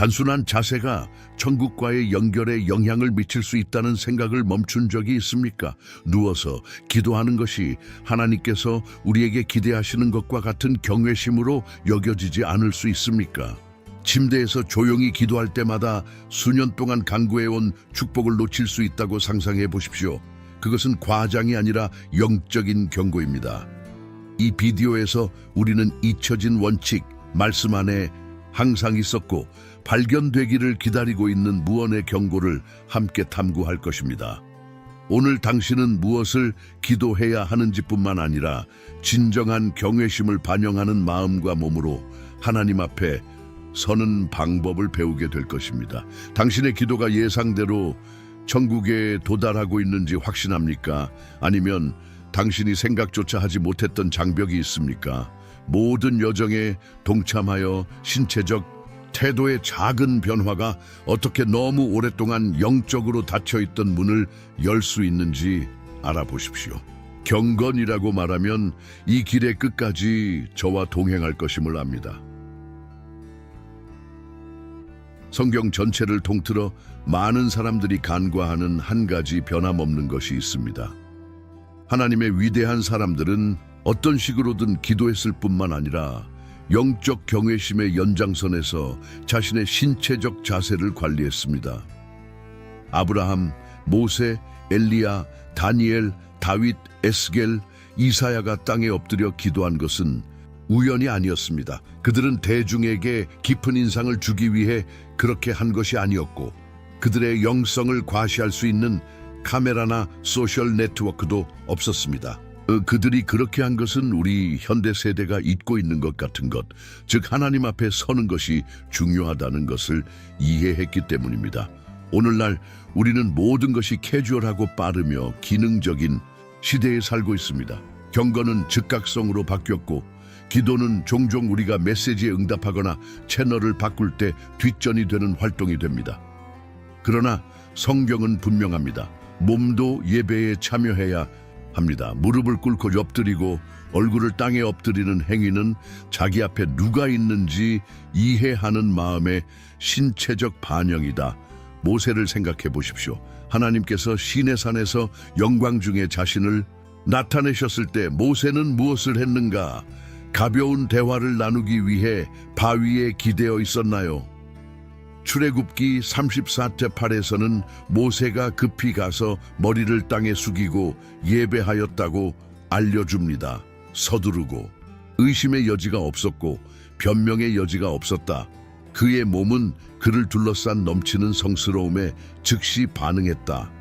단순한 자세가 천국과의 연결에 영향을 미칠 수 있다는 생각을 멈춘 적이 있습니까? 누워서 기도하는 것이 하나님께서 우리에게 기대하시는 것과 같은 경외심으로 여겨지지 않을 수 있습니까? 침대에서 조용히 기도할 때마다 수년 동안 간구해온 축복을 놓칠 수 있다고 상상해 보십시오. 그것은 과장이 아니라 영적인 경고입니다. 이 비디오에서 우리는 잊혀진 원칙, 말씀 안에 항상 있었고 발견되기를 기다리고 있는 무언의 경고를 함께 탐구할 것입니다. 오늘 당신은 무엇을 기도해야 하는지뿐만 아니라 진정한 경외심을 반영하는 마음과 몸으로 하나님 앞에 서는 방법을 배우게 될 것입니다. 당신의 기도가 예상대로 천국에 도달하고 있는지 확신합니까? 아니면 당신이 생각조차 하지 못했던 장벽이 있습니까? 모든 여정에 동참하여 신체적 태도의 작은 변화가 어떻게 너무 오랫동안 영적으로 닫혀있던 문을 열 수 있는지 알아보십시오. 경건이라고 말하면 이 길의 끝까지 저와 동행할 것임을 압니다. 성경 전체를 통틀어 많은 사람들이 간과하는 한 가지 변함없는 것이 있습니다. 하나님의 위대한 사람들은 어떤 식으로든 기도했을 뿐만 아니라 영적 경외심의 연장선에서 자신의 신체적 자세를 관리했습니다. 아브라함, 모세, 엘리야, 다니엘, 다윗, 에스겔, 이사야가 땅에 엎드려 기도한 것은 우연이 아니었습니다. 그들은 대중에게 깊은 인상을 주기 위해 그렇게 한 것이 아니었고 그들의 영성을 과시할 수 있는 카메라나 소셜 네트워크도 없었습니다. 그들이 그렇게 한 것은 우리 현대 세대가 잊고 있는 것 같은 것, 즉 하나님 앞에 서는 것이 중요하다는 것을 이해했기 때문입니다. 오늘날 우리는 모든 것이 캐주얼하고 빠르며 기능적인 시대에 살고 있습니다. 경건은 즉각성으로 바뀌었고 기도는 종종 우리가 메시지에 응답하거나 채널을 바꿀 때 뒷전이 되는 활동이 됩니다. 그러나 성경은 분명합니다. 몸도 예배에 참여해야 합니다. 무릎을 꿇고 엎드리고 얼굴을 땅에 엎드리는 행위는 자기 앞에 누가 있는지 이해하는 마음의 신체적 반영이다. 모세를 생각해 보십시오. 하나님께서 시내산에서 영광 중에 자신을 나타내셨을 때 모세는 무엇을 했는가? 가벼운 대화를 나누기 위해 바위에 기대어 있었나요? 출애굽기 34태 8에서는 모세가 급히 가서 머리를 땅에 숙이고 예배하였다고 알려줍니다. 서두르고 의심의 여지가 없었고 변명의 여지가 없었다. 그의 몸은 그를 둘러싼 넘치는 성스러움에 즉시 반응했다.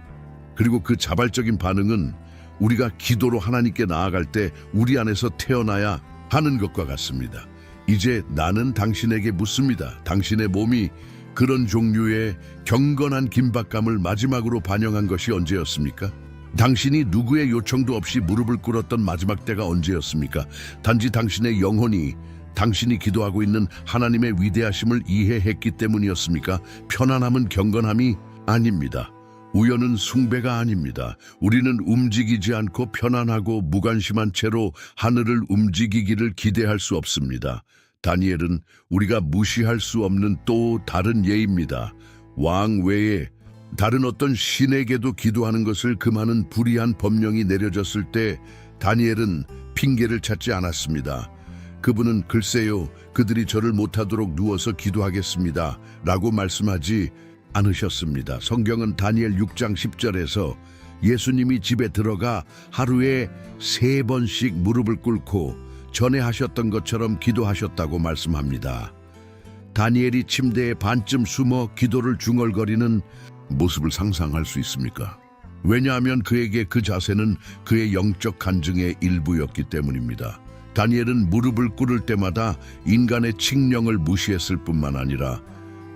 그리고 그 자발적인 반응은 우리가 기도로 하나님께 나아갈 때 우리 안에서 태어나야 하는 것과 같습니다. 이제 나는 당신에게 묻습니다. 당신의 몸이 그런 종류의 경건한 긴박감을 마지막으로 반영한 것이 언제였습니까? 당신이 누구의 요청도 없이 무릎을 꿇었던 마지막 때가 언제였습니까? 단지 당신의 영혼이 당신이 기도하고 있는 하나님의 위대하심을 이해했기 때문이었습니까? 편안함은 경건함이 아닙니다. 우연은 숭배가 아닙니다. 우리는 움직이지 않고 편안하고 무관심한 채로 하늘을 움직이기를 기대할 수 없습니다. 다니엘은 우리가 무시할 수 없는 또 다른 예입니다. 왕 외에 다른 어떤 신에게도 기도하는 것을 금하는 불의한 법령이 내려졌을 때 다니엘은 핑계를 찾지 않았습니다. 그분은 글쎄요, 그들이 저를 못하도록 누워서 기도하겠습니다 라고 말씀하지 않으셨습니다. 성경은 다니엘 6장 10절에서 예수님이 집에 들어가 하루에 3번씩 무릎을 꿇고 전에 하셨던 것처럼 기도하셨다고 말씀합니다. 다니엘이 침대에 반쯤 숨어 기도를 중얼거리는 모습을 상상할 수 있습니까? 왜냐하면 그에게 그 자세는 그의 영적 간증의 일부였기 때문입니다. 다니엘은 무릎을 꿇을 때마다 인간의 칙령을 무시했을 뿐만 아니라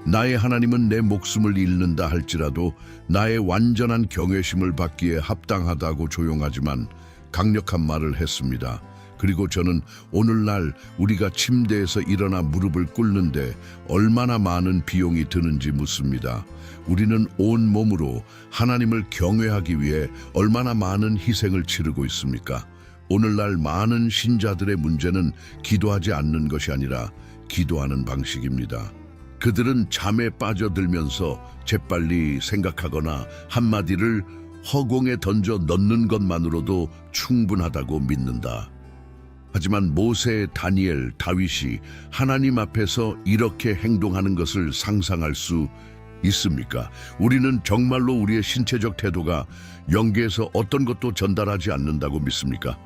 나의 하나님은 내 목숨을 잃는다 할지라도 나의 완전한 경외심을 받기에 합당하다고 조용하지만 강력한 말을 했습니다. 그리고 저는 오늘날 우리가 침대에서 일어나 무릎을 꿇는데 얼마나 많은 비용이 드는지 묻습니다. 우리는 온 몸으로 하나님을 경외하기 위해 얼마나 많은 희생을 치르고 있습니까? 오늘날 많은 신자들의 문제는 기도하지 않는 것이 아니라 기도하는 방식입니다. 그들은 잠에 빠져들면서 재빨리 생각하거나 한마디를 허공에 던져 넣는 것만으로도 충분하다고 믿는다. 하지만 모세, 다니엘, 다윗이 하나님 앞에서 이렇게 행동하는 것을 상상할 수 있습니까? 우리는 정말로 우리의 신체적 태도가 영계에서 어떤 것도 전달하지 않는다고 믿습니까?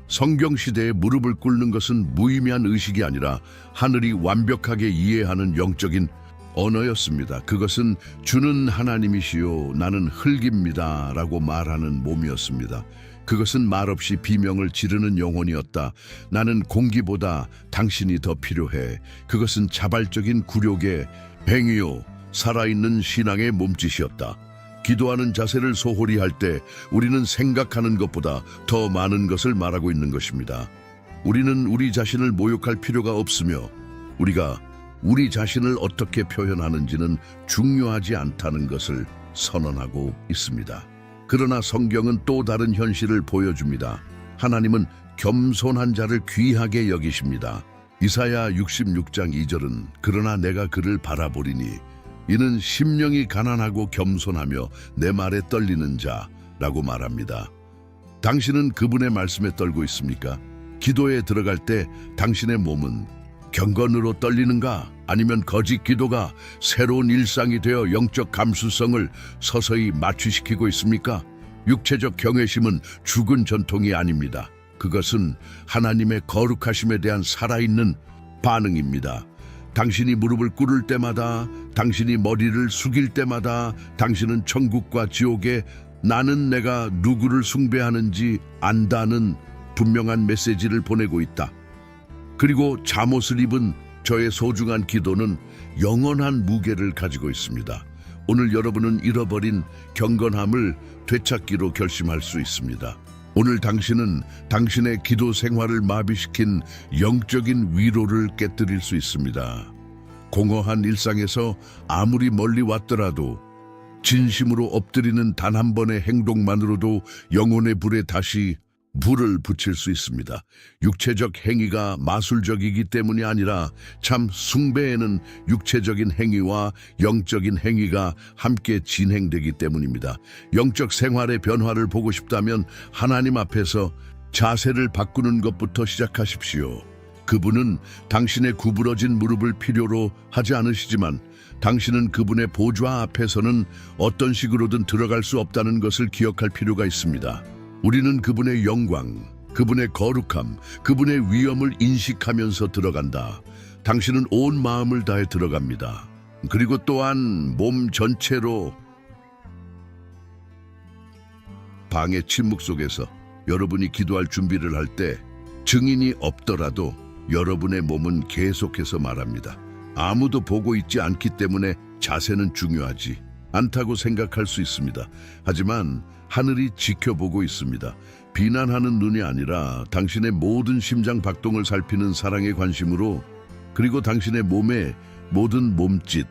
성경 시대에 무릎을 꿇는 것은 무의미한 의식이 아니라 하늘이 완벽하게 이해하는 영적인 언어였습니다. 그것은 주는 하나님이시요 나는 흙입니다 라고 말하는 몸이었습니다. 그것은 말없이 비명을 지르는 영혼이었다. 나는 공기보다 당신이 더 필요해. 그것은 자발적인 굴욕의 행위요 살아있는 신앙의 몸짓이었다. 기도하는 자세를 소홀히 할 때 우리는 생각하는 것보다 더 많은 것을 말하고 있는 것입니다. 우리는 우리 자신을 모욕할 필요가 없으며 우리가 우리 자신을 어떻게 표현하는지는 중요하지 않다는 것을 선언하고 있습니다. 그러나 성경은 또 다른 현실을 보여줍니다. 하나님은 겸손한 자를 귀하게 여기십니다. 이사야 66장 2절은 그러나 내가 그를 바라보리니 이는 심령이 가난하고 겸손하며 내 말에 떨리는 자라고 말합니다. 당신은 그분의 말씀에 떨고 있습니까? 기도에 들어갈 때 당신의 몸은 경건으로 떨리는가? 아니면 거짓 기도가 새로운 일상이 되어 영적 감수성을 서서히 마취시키고 있습니까? 육체적 경외심은 죽은 전통이 아닙니다. 그것은 하나님의 거룩하심에 대한 살아있는 반응입니다. 당신이 무릎을 꿇을 때마다, 당신이 머리를 숙일 때마다 당신은 천국과 지옥에 나는 내가 누구를 숭배하는지 안다는 분명한 메시지를 보내고 있다. 그리고 잠옷을 입은 저의 소중한 기도는 영원한 무게를 가지고 있습니다. 오늘 여러분은 잃어버린 경건함을 되찾기로 결심할 수 있습니다. 오늘 당신은 당신의 기도 생활을 마비시킨 영적인 위로를 깨뜨릴 수 있습니다. 공허한 일상에서 아무리 멀리 왔더라도 진심으로 엎드리는 단 한 번의 행동만으로도 영혼의 불에 다시 불을 붙일 수 있습니다. 육체적 행위가 마술적이기 때문이 아니라 참 숭배에는 육체적인 행위와 영적인 행위가 함께 진행되기 때문입니다. 영적 생활의 변화를 보고 싶다면 하나님 앞에서 자세를 바꾸는 것부터 시작하십시오. 그분은 당신의 구부러진 무릎을 필요로 하지 않으시지만 당신은 그분의 보좌 앞에서는 어떤 식으로든 들어갈 수 없다는 것을 기억할 필요가 있습니다. 우리는 그분의 영광, 그분의 거룩함, 그분의 위엄을 인식하면서 들어간다. 당신은 온 마음을 다해 들어갑니다. 그리고 또한 몸 전체로. 방의 침묵 속에서 여러분이 기도할 준비를 할 때 증인이 없더라도 여러분의 몸은 계속해서 말합니다. 아무도 보고 있지 않기 때문에 자세는 중요하지 않다고 생각할 수 있습니다. 하지만 하늘이 지켜보고 있습니다. 비난하는 눈이 아니라 당신의 모든 심장 박동을 살피는 사랑의 관심으로, 그리고 당신의 몸의 모든 몸짓,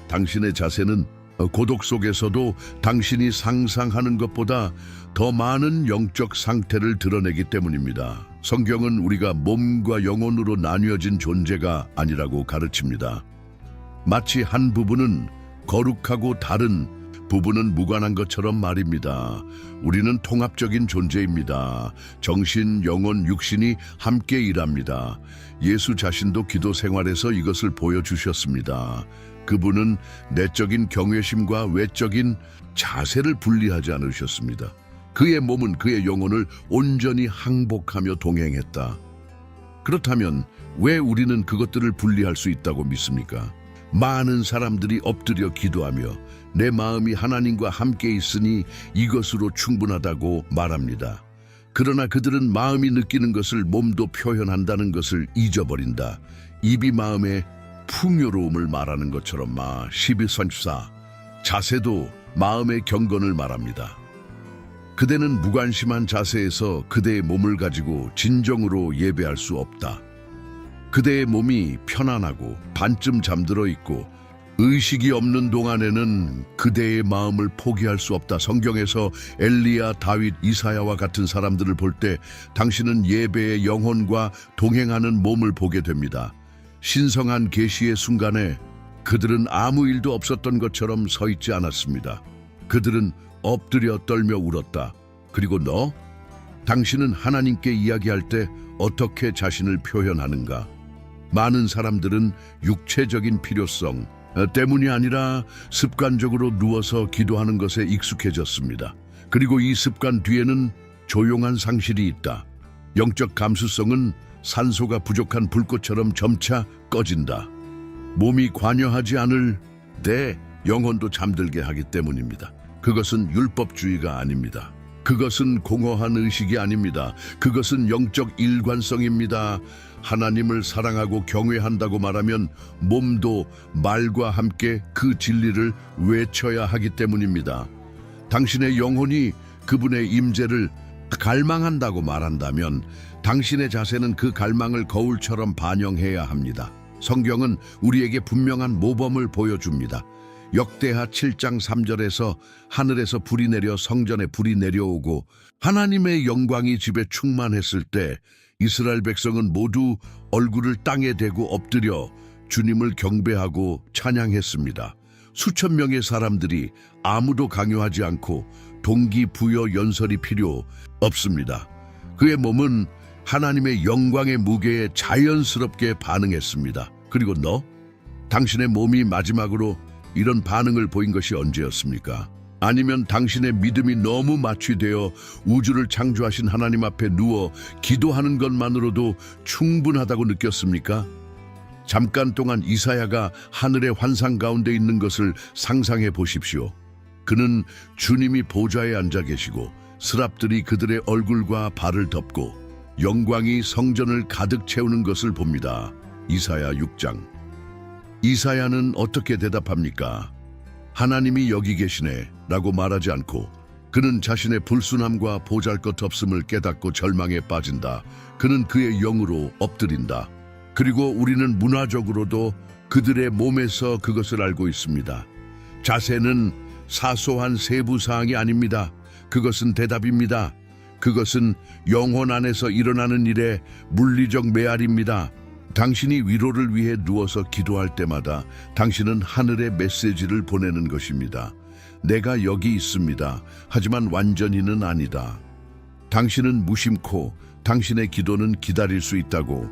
당신의 자세는 고독 속에서도 당신이 상상하는 것보다 더 많은 영적 상태를 드러내기 때문입니다. 성경은 우리가 몸과 영혼으로 나뉘어진 존재가 아니라고 가르칩니다. 마치 한 부분은 거룩하고 다른 부분은 무관한 것처럼 말입니다. 우리는 통합적인 존재입니다. 정신, 영혼, 육신이 함께 일합니다. 예수 자신도 기도 생활에서 이것을 보여주셨습니다. 그분은 내적인 경외심과 외적인 자세를 분리하지 않으셨습니다. 그의 몸은 그의 영혼을 온전히 항복하며 동행했다. 그렇다면 왜 우리는 그것들을 분리할 수 있다고 믿습니까? 많은 사람들이 엎드려 기도하며 내 마음이 하나님과 함께 있으니 이것으로 충분하다고 말합니다. 그러나 그들은 마음이 느끼는 것을 몸도 표현한다는 것을 잊어버린다. 입이 마음의 풍요로움을 말하는 것처럼 1234 자세도 마음의 경건을 말합니다. 그대는 무관심한 자세에서 그대의 몸을 가지고 진정으로 예배할 수 없다. 그대의 몸이 편안하고 반쯤 잠들어 있고 의식이 없는 동안에는 그대의 마음을 포기할 수 없다. 성경에서 엘리야, 다윗, 이사야와 같은 사람들을 볼 때 당신은 예배의 영혼과 동행하는 몸을 보게 됩니다. 신성한 계시의 순간에 그들은 아무 일도 없었던 것처럼 서 있지 않았습니다. 그들은 엎드려 떨며 울었다. 그리고 너? 당신은 하나님께 이야기할 때 어떻게 자신을 표현하는가? 많은 사람들은 육체적인 필요성 때문이 아니라 습관적으로 누워서 기도하는 것에 익숙해졌습니다. 그리고 이 습관 뒤에는 조용한 상실이 있다. 영적 감수성은 산소가 부족한 불꽃처럼 점차 꺼진다. 몸이 관여하지 않을 때 영혼도 잠들게 하기 때문입니다. 그것은 율법주의가 아닙니다. 그것은 공허한 의식이 아닙니다. 그것은 영적 일관성입니다. 하나님을 사랑하고 경외한다고 말하면 몸도 말과 함께 그 진리를 외쳐야 하기 때문입니다. 당신의 영혼이 그분의 임재를 갈망한다고 말한다면 당신의 자세는 그 갈망을 거울처럼 반영해야 합니다. 성경은 우리에게 분명한 모범을 보여줍니다. 역대하 7장 3절에서 하늘에서 불이 내려 성전에 불이 내려오고 하나님의 영광이 집에 충만했을 때 이스라엘 백성은 모두 얼굴을 땅에 대고 엎드려 주님을 경배하고 찬양했습니다. 수천 명의 사람들이 아무도 강요하지 않고 동기부여 연설이 필요 없습니다. 그의 몸은 하나님의 영광의 무게에 자연스럽게 반응했습니다. 그리고 너? 당신의 몸이 마지막으로 이런 반응을 보인 것이 언제였습니까? 아니면 당신의 믿음이 너무 마취되어 우주를 창조하신 하나님 앞에 누워 기도하는 것만으로도 충분하다고 느꼈습니까? 잠깐 동안 이사야가 하늘의 환상 가운데 있는 것을 상상해 보십시오. 그는 주님이 보좌에 앉아 계시고 스랍들이 그들의 얼굴과 발을 덮고 영광이 성전을 가득 채우는 것을 봅니다. 이사야 6장. 이사야는 어떻게 대답합니까? 하나님이 여기 계시네 라고 말하지 않고 그는 자신의 불순함과 보잘것없음을 깨닫고 절망에 빠진다. 그는 그의 영으로 엎드린다. 그리고 우리는 문화적으로도 그들의 몸에서 그것을 알고 있습니다. 자세는 사소한 세부사항이 아닙니다. 그것은 대답입니다. 그것은 영혼 안에서 일어나는 일의 물리적 메아리입니다. 당신이 위로를 위해 누워서 기도할 때마다 당신은 하늘의 메시지를 보내는 것입니다. 내가 여기 있습니다. 하지만 완전히는 아니다. 당신은 무심코 당신의 기도는 기다릴 수 있다고,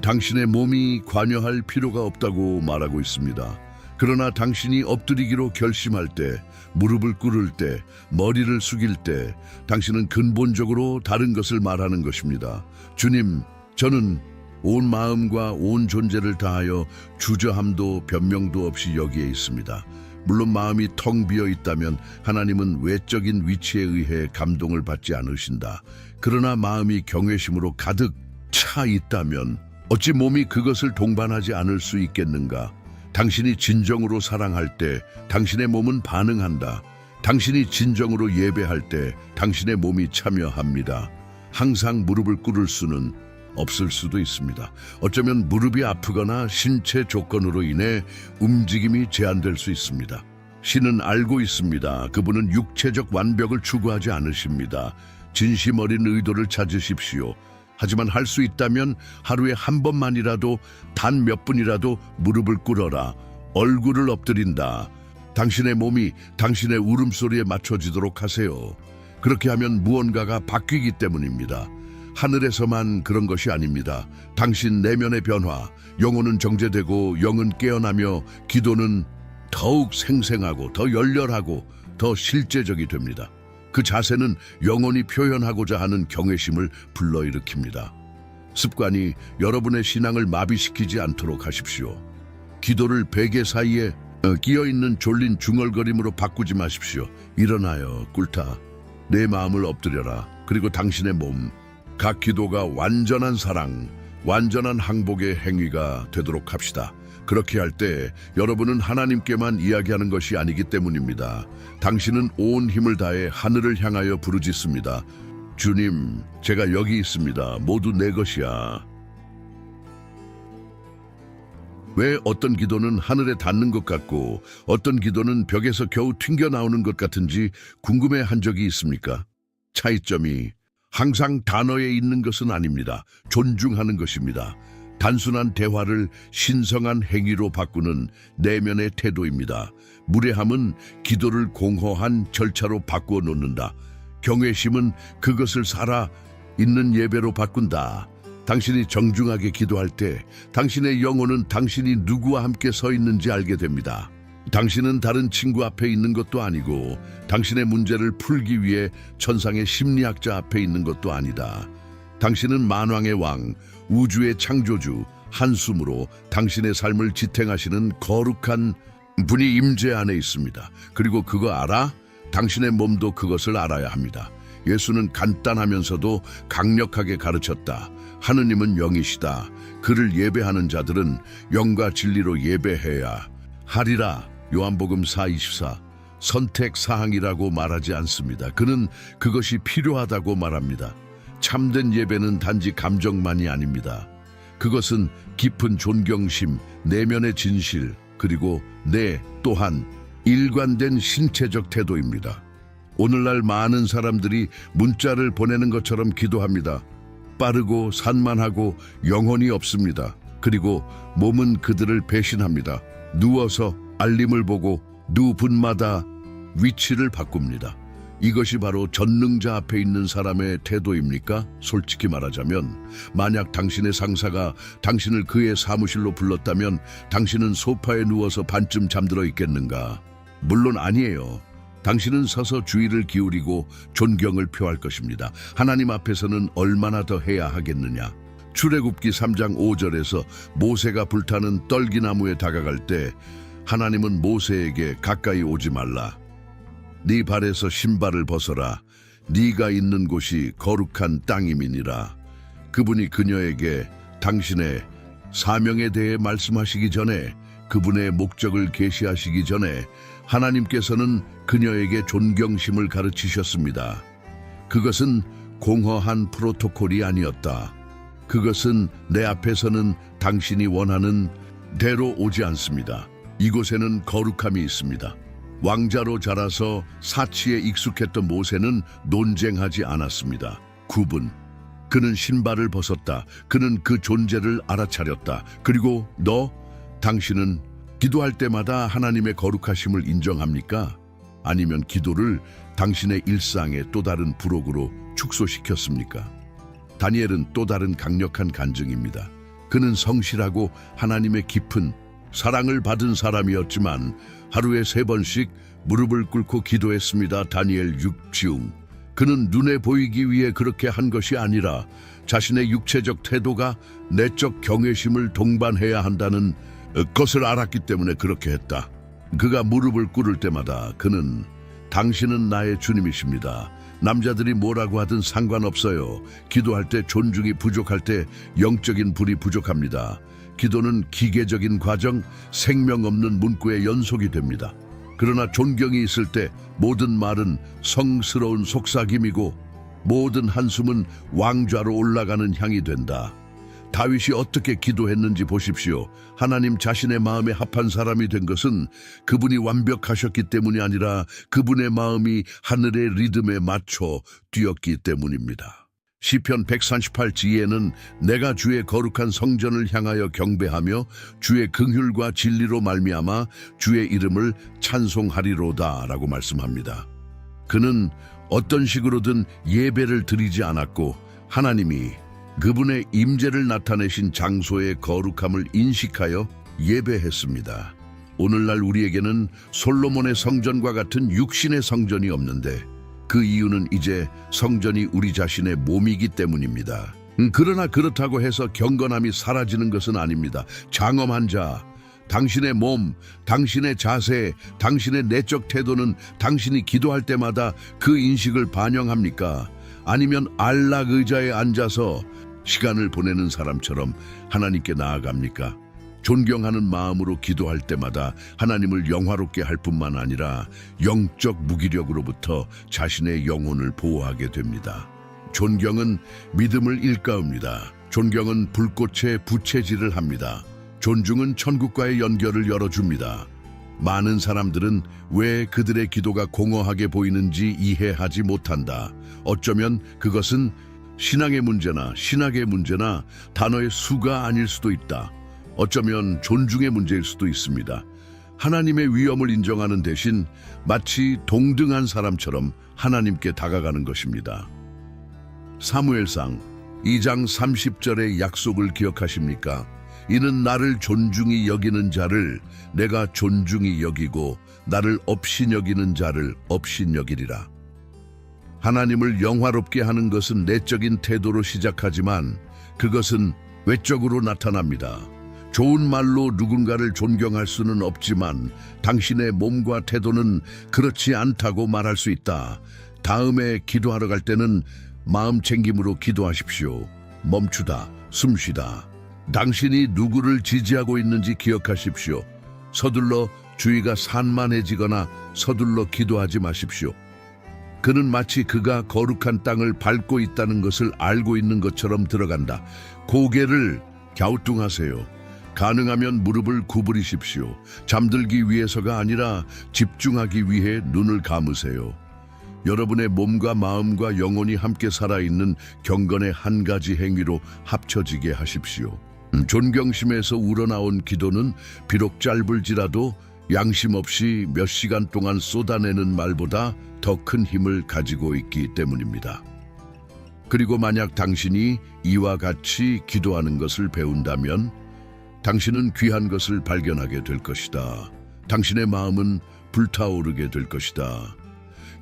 당신의 몸이 관여할 필요가 없다고 말하고 있습니다. 그러나 당신이 엎드리기로 결심할 때, 무릎을 꿇을 때, 머리를 숙일 때 당신은 근본적으로 다른 것을 말하는 것입니다. 주님, 저는 온 마음과 온 존재를 다하여 주저함도 변명도 없이 여기에 있습니다. 물론 마음이 텅 비어 있다면 하나님은 외적인 위치에 의해 감동을 받지 않으신다. 그러나 마음이 경외심으로 가득 차 있다면 어찌 몸이 그것을 동반하지 않을 수 있겠는가? 당신이 진정으로 사랑할 때 당신의 몸은 반응한다. 당신이 진정으로 예배할 때 당신의 몸이 참여합니다. 항상 무릎을 꿇을 수는 없을 수도 있습니다. 어쩌면 무릎이 아프거나 신체 조건으로 인해 움직임이 제한될 수 있습니다. 신은 알고 있습니다. 그분은 육체적 완벽을 추구하지 않으십니다. 진심 어린 의도를 찾으십시오. 하지만 할 수 있다면 하루에 한 번만이라도 단 몇 분이라도 무릎을 꿇어라. 얼굴을 엎드린다. 당신의 몸이 당신의 울음소리에 맞춰지도록 하세요. 그렇게 하면 무언가가 바뀌기 때문입니다. 하늘에서만 그런 것이 아닙니다. 당신 내면의 변화, 영혼은 정제되고 영은 깨어나며 기도는 더욱 생생하고 더 열렬하고 더 실제적이 됩니다. 그 자세는 영혼이 표현하고자 하는 경외심을 불러일으킵니다. 습관이 여러분의 신앙을 마비시키지 않도록 하십시오. 기도를 베개 사이에 끼어있는 졸린 중얼거림으로 바꾸지 마십시오. 일어나요, 꿇다. 내 마음을 엎드려라. 그리고 당신의 몸, 각 기도가 완전한 사랑, 완전한 항복의 행위가 되도록 합시다. 그렇게 할 때 여러분은 하나님께만 이야기하는 것이 아니기 때문입니다. 당신은 온 힘을 다해 하늘을 향하여 부르짖습니다. 주님, 제가 여기 있습니다. 모두 내 것이야. 왜 어떤 기도는 하늘에 닿는 것 같고 어떤 기도는 벽에서 겨우 튕겨나오는 것 같은지 궁금해 한 적이 있습니까? 차이점이 항상 단어에 있는 것은 아닙니다. 존중하는 것입니다. 단순한 대화를 신성한 행위로 바꾸는 내면의 태도입니다. 무례함은 기도를 공허한 절차로 바꾸어 놓는다. 경외심은 그것을 살아 있는 예배로 바꾼다. 당신이 정중하게 기도할 때 당신의 영혼은 당신이 누구와 함께 서 있는지 알게 됩니다. 당신은 다른 친구 앞에 있는 것도 아니고 당신의 문제를 풀기 위해 천상의 심리학자 앞에 있는 것도 아니다. 당신은 만왕의 왕, 우주의 창조주, 한숨으로 당신의 삶을 지탱하시는 거룩한 분이 임재 안에 있습니다. 그리고 그거 알아? 당신의 몸도 그것을 알아야 합니다. 예수는 간단하면서도 강력하게 가르쳤다. 하느님은 영이시다. 그를 예배하는 자들은 영과 진리로 예배해야 하리라. 요한복음 4:24. 선택사항이라고 말하지 않습니다. 그는 그것이 필요하다고 말합니다. 참된 예배는 단지 감정만이 아닙니다. 그것은 깊은 존경심, 내면의 진실, 그리고 또한 일관된 신체적 태도입니다. 오늘날 많은 사람들이 문자를 보내는 것처럼 기도합니다. 빠르고 산만하고 영혼이 없습니다. 그리고 몸은 그들을 배신합니다. 누워서 알림을 보고 누분마다 위치를 바꿉니다. 이것이 바로 전능자 앞에 있는 사람의 태도입니까? 솔직히 말하자면 만약 당신의 상사가 당신을 그의 사무실로 불렀다면 당신은 소파에 누워서 반쯤 잠들어 있겠는가? 물론 아니에요. 당신은 서서 주의를 기울이고 존경을 표할 것입니다. 하나님 앞에서는 얼마나 더 해야 하겠느냐? 출애굽기 3장 5절에서 모세가 불타는 떨기나무에 다가갈 때 하나님은 모세에게 가까이 오지 말라. 네 발에서 신발을 벗어라. 네가 있는 곳이 거룩한 땅임이니라. 그분이 그녀에게 당신의 사명에 대해 말씀하시기 전에, 그분의 목적을 계시하시기 전에 하나님께서는 그녀에게 존경심을 가르치셨습니다. 그것은 공허한 프로토콜이 아니었다. 그것은 내 앞에서는 당신이 원하는 대로 오지 않습니다. 이곳에는 거룩함이 있습니다. 왕자로 자라서 사치에 익숙했던 모세는 논쟁하지 않았습니다. 구분. 그는 신발을 벗었다. 그는 그 존재를 알아차렸다. 그리고 당신은 기도할 때마다 하나님의 거룩하심을 인정합니까? 아니면 기도를 당신의 일상의 또 다른 부록으로 축소시켰습니까? 다니엘은 또 다른 강력한 간증입니다. 그는 성실하고 하나님의 깊은 사랑을 받은 사람이었지만 하루에 3번씩 무릎을 꿇고 기도했습니다. 다니엘 6중. 그는 눈에 보이기 위해 그렇게 한 것이 아니라 자신의 육체적 태도가 내적 경외심을 동반해야 한다는 것을 알았기 때문에 그렇게 했다. 그가 무릎을 꿇을 때마다 그는 당신은 나의 주님이십니다. 남자들이 뭐라고 하든 상관없어요. 기도할 때 존중이 부족할 때 영적인 불이 부족합니다. 기도는 기계적인 과정, 생명 없는 문구의 연속이 됩니다. 그러나 존경이 있을 때 모든 말은 성스러운 속삭임이고 모든 한숨은 왕좌로 올라가는 향이 된다. 다윗이 어떻게 기도했는지 보십시오. 하나님 자신의 마음에 합한 사람이 된 것은 그분이 완벽하셨기 때문이 아니라 그분의 마음이 하늘의 리듬에 맞춰 뛰었기 때문입니다. 시편 138지에는 내가 주의 거룩한 성전을 향하여 경배하며 주의 긍휼과 진리로 말미암아 주의 이름을 찬송하리로다 라고 말씀합니다. 그는 어떤 식으로든 예배를 드리지 않았고 하나님이 그분의 임재를 나타내신 장소의 거룩함을 인식하여 예배했습니다. 오늘날 우리에게는 솔로몬의 성전과 같은 육신의 성전이 없는데 그 이유는 이제 성전이 우리 자신의 몸이기 때문입니다. 그러나 그렇다고 해서 경건함이 사라지는 것은 아닙니다. 장엄한 자, 당신의 몸, 당신의 자세, 당신의 내적 태도는 당신이 기도할 때마다 그 인식을 반영합니까? 아니면 안락 의자에 앉아서 시간을 보내는 사람처럼 하나님께 나아갑니까? 존경하는 마음으로 기도할 때마다 하나님을 영화롭게 할 뿐만 아니라 영적 무기력으로부터 자신의 영혼을 보호하게 됩니다. 존경은 믿음을 일깨웁니다. 존경은 불꽃에 부채질을 합니다. 존중은 천국과의 연결을 열어줍니다. 많은 사람들은 왜 그들의 기도가 공허하게 보이는지 이해하지 못한다. 어쩌면 그것은 신앙의 문제나 신학의 문제나 단어의 수가 아닐 수도 있다. 어쩌면 존중의 문제일 수도 있습니다. 하나님의 위엄을 인정하는 대신 마치 동등한 사람처럼 하나님께 다가가는 것입니다. 사무엘상 2장 30절의 약속을 기억하십니까? 이는 나를 존중히 여기는 자를 내가 존중히 여기고 나를 업신여기는 자를 업신여기리라. 하나님을 영화롭게 하는 것은 내적인 태도로 시작하지만 그것은 외적으로 나타납니다. 좋은 말로 누군가를 존경할 수는 없지만 당신의 몸과 태도는 그렇지 않다고 말할 수 있다. 다음에 기도하러 갈 때는 마음 챙김으로 기도하십시오. 멈추다, 숨쉬다. 당신이 누구를 지지하고 있는지 기억하십시오. 서둘러 주의가 산만해지거나 서둘러 기도하지 마십시오. 그는 마치 그가 거룩한 땅을 밟고 있다는 것을 알고 있는 것처럼 들어간다. 고개를 갸우뚱하세요. 가능하면 무릎을 구부리십시오. 잠들기 위해서가 아니라 집중하기 위해 눈을 감으세요. 여러분의 몸과 마음과 영혼이 함께 살아있는 경건의 한 가지 행위로 합쳐지게 하십시오. 존경심에서 우러나온 기도는 비록 짧을지라도 양심 없이 몇 시간 동안 쏟아내는 말보다 더 큰 힘을 가지고 있기 때문입니다. 그리고 만약 당신이 이와 같이 기도하는 것을 배운다면 당신은 귀한 것을 발견하게 될 것이다. 당신의 마음은 불타오르게 될 것이다.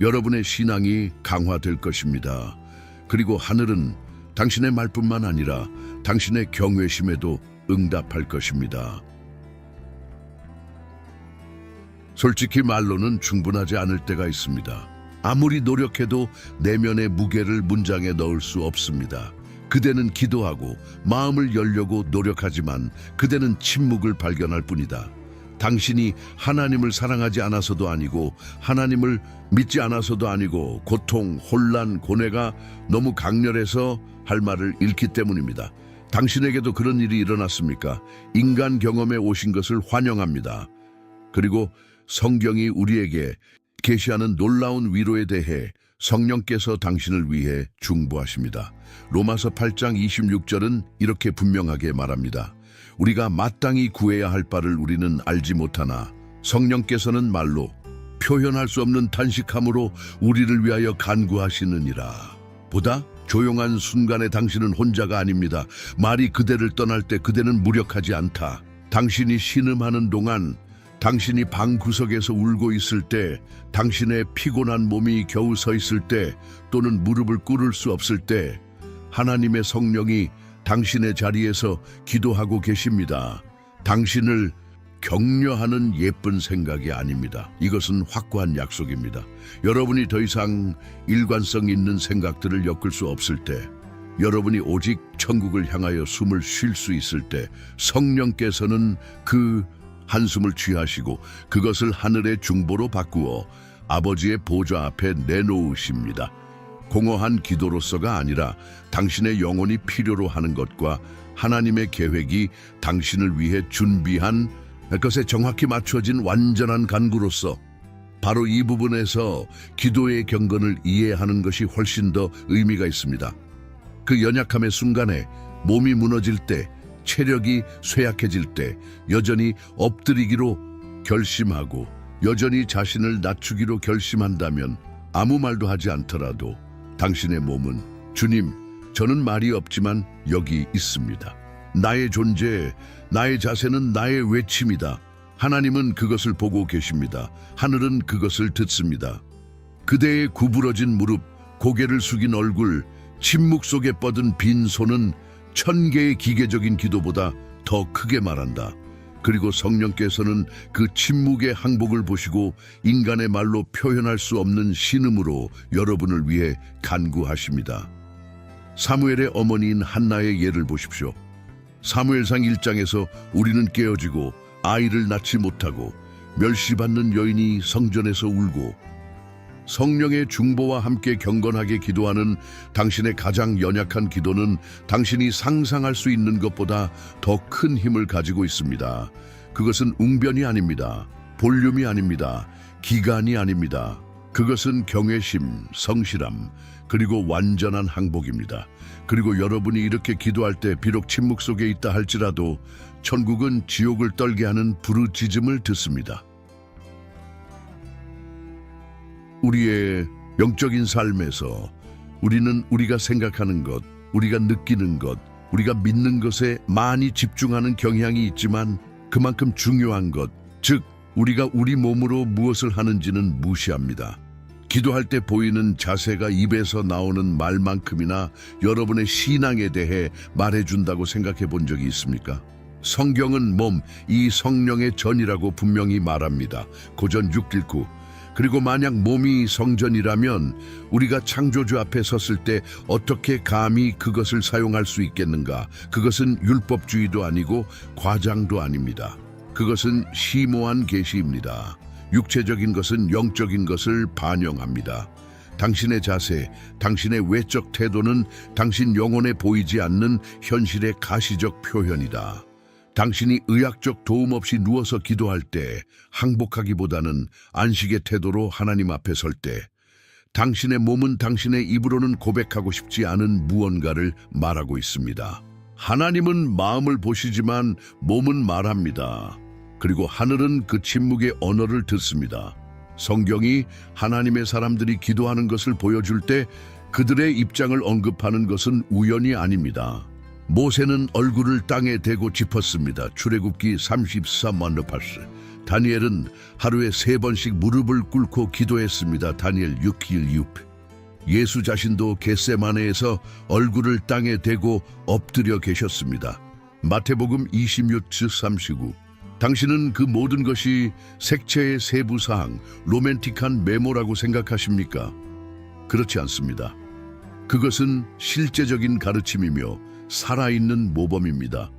여러분의 신앙이 강화될 것입니다. 그리고 하늘은 당신의 말뿐만 아니라 당신의 경외심에도 응답할 것입니다. 솔직히 말로는 충분하지 않을 때가 있습니다. 아무리 노력해도 내면의 무게를 문장에 넣을 수 없습니다. 그대는 기도하고 마음을 열려고 노력하지만 그대는 침묵을 발견할 뿐이다. 당신이 하나님을 사랑하지 않아서도 아니고 하나님을 믿지 않아서도 아니고 고통, 혼란, 고뇌가 너무 강렬해서 할 말을 잃기 때문입니다. 당신에게도 그런 일이 일어났습니까? 인간 경험에 오신 것을 환영합니다. 그리고 성경이 우리에게 계시하는 놀라운 위로에 대해 성령께서 당신을 위해 중보하십니다. 로마서 8장 26절은 이렇게 분명하게 말합니다. 우리가 마땅히 구해야 할 바를 우리는 알지 못하나 성령께서는 말로 표현할 수 없는 탄식함으로 우리를 위하여 간구하시느니라. 보다 조용한 순간에 당신은 혼자가 아닙니다. 말이 그대를 떠날 때 그대는 무력하지 않다. 당신이 신음하는 동안, 당신이 방 구석에서 울고 있을 때, 당신의 피곤한 몸이 겨우 서 있을 때, 또는 무릎을 꿇을 수 없을 때 하나님의 성령이 당신의 자리에서 기도하고 계십니다. 당신을 격려하는 예쁜 생각이 아닙니다. 이것은 확고한 약속입니다. 여러분이 더 이상 일관성 있는 생각들을 엮을 수 없을 때, 여러분이 오직 천국을 향하여 숨을 쉴 수 있을 때 성령께서는 그 한숨을 취하시고 그것을 하늘의 중보로 바꾸어 아버지의 보좌 앞에 내놓으십니다. 공허한 기도로서가 아니라 당신의 영혼이 필요로 하는 것과 하나님의 계획이 당신을 위해 준비한 것에 정확히 맞춰진 완전한 간구로서, 바로 이 부분에서 기도의 경건을 이해하는 것이 훨씬 더 의미가 있습니다. 그 연약함의 순간에 몸이 무너질 때, 체력이 쇠약해질 때 여전히 엎드리기로 결심하고 여전히 자신을 낮추기로 결심한다면 아무 말도 하지 않더라도 당신의 몸은 주님, 저는 말이 없지만 여기 있습니다. 나의 존재, 나의 자세는 나의 외침이다. 하나님은 그것을 보고 계십니다. 하늘은 그것을 듣습니다. 그대의 구부러진 무릎, 고개를 숙인 얼굴, 침묵 속에 뻗은 빈 손은 1000개의 기계적인 기도보다 더 크게 말한다. 그리고 성령께서는 그 침묵의 항복을 보시고 인간의 말로 표현할 수 없는 신음으로 여러분을 위해 간구하십니다. 사무엘의 어머니인 한나의 예를 보십시오. 사무엘상 1장에서 우리는 깨어지고 아이를 낳지 못하고 멸시받는 여인이 성전에서 울고, 성령의 중보와 함께 경건하게 기도하는 당신의 가장 연약한 기도는 당신이 상상할 수 있는 것보다 더 큰 힘을 가지고 있습니다. 그것은 웅변이 아닙니다. 볼륨이 아닙니다. 기간이 아닙니다. 그것은 경외심, 성실함, 그리고 완전한 항복입니다. 그리고 여러분이 이렇게 기도할 때 비록 침묵 속에 있다 할지라도 천국은 지옥을 떨게 하는 부르짖음을 듣습니다. 우리의 영적인 삶에서 우리는 우리가 생각하는 것, 우리가 느끼는 것, 우리가 믿는 것에 많이 집중하는 경향이 있지만 그만큼 중요한 것, 즉 우리가 우리 몸으로 무엇을 하는지는 무시합니다. 기도할 때 보이는 자세가 입에서 나오는 말만큼이나 여러분의 신앙에 대해 말해준다고 생각해 본 적이 있습니까? 성경은 몸, 이 성령의 전이라고 분명히 말합니다. 고전 6:9. 그리고 만약 몸이 성전이라면 우리가 창조주 앞에 섰을 때 어떻게 감히 그것을 사용할 수 있겠는가? 그것은 율법주의도 아니고 과장도 아닙니다. 그것은 심오한 계시입니다. 육체적인 것은 영적인 것을 반영합니다. 당신의 자세, 당신의 외적 태도는 당신 영혼에 보이지 않는 현실의 가시적 표현이다. 당신이 의학적 도움 없이 누워서 기도할 때 항복하기보다는 안식의 태도로 하나님 앞에 설 때 당신의 몸은 당신의 입으로는 고백하고 싶지 않은 무언가를 말하고 있습니다. 하나님은 마음을 보시지만 몸은 말합니다. 그리고 하늘은 그 침묵의 언어를 듣습니다. 성경이 하나님의 사람들이 기도하는 것을 보여줄 때 그들의 입장을 언급하는 것은 우연이 아닙니다. 모세는 얼굴을 땅에 대고 짚었습니다. 출애굽기 34:8. 다니엘은 하루에 3번씩 무릎을 꿇고 기도했습니다. 다니엘 6:6. 예수 자신도 겟세마네에서 얼굴을 땅에 대고 엎드려 계셨습니다. 마태복음 26:39. 당신은 그 모든 것이 색채의 세부사항, 로맨틱한 메모라고 생각하십니까? 그렇지 않습니다. 그것은 실제적인 가르침이며 살아있는 모범입니다.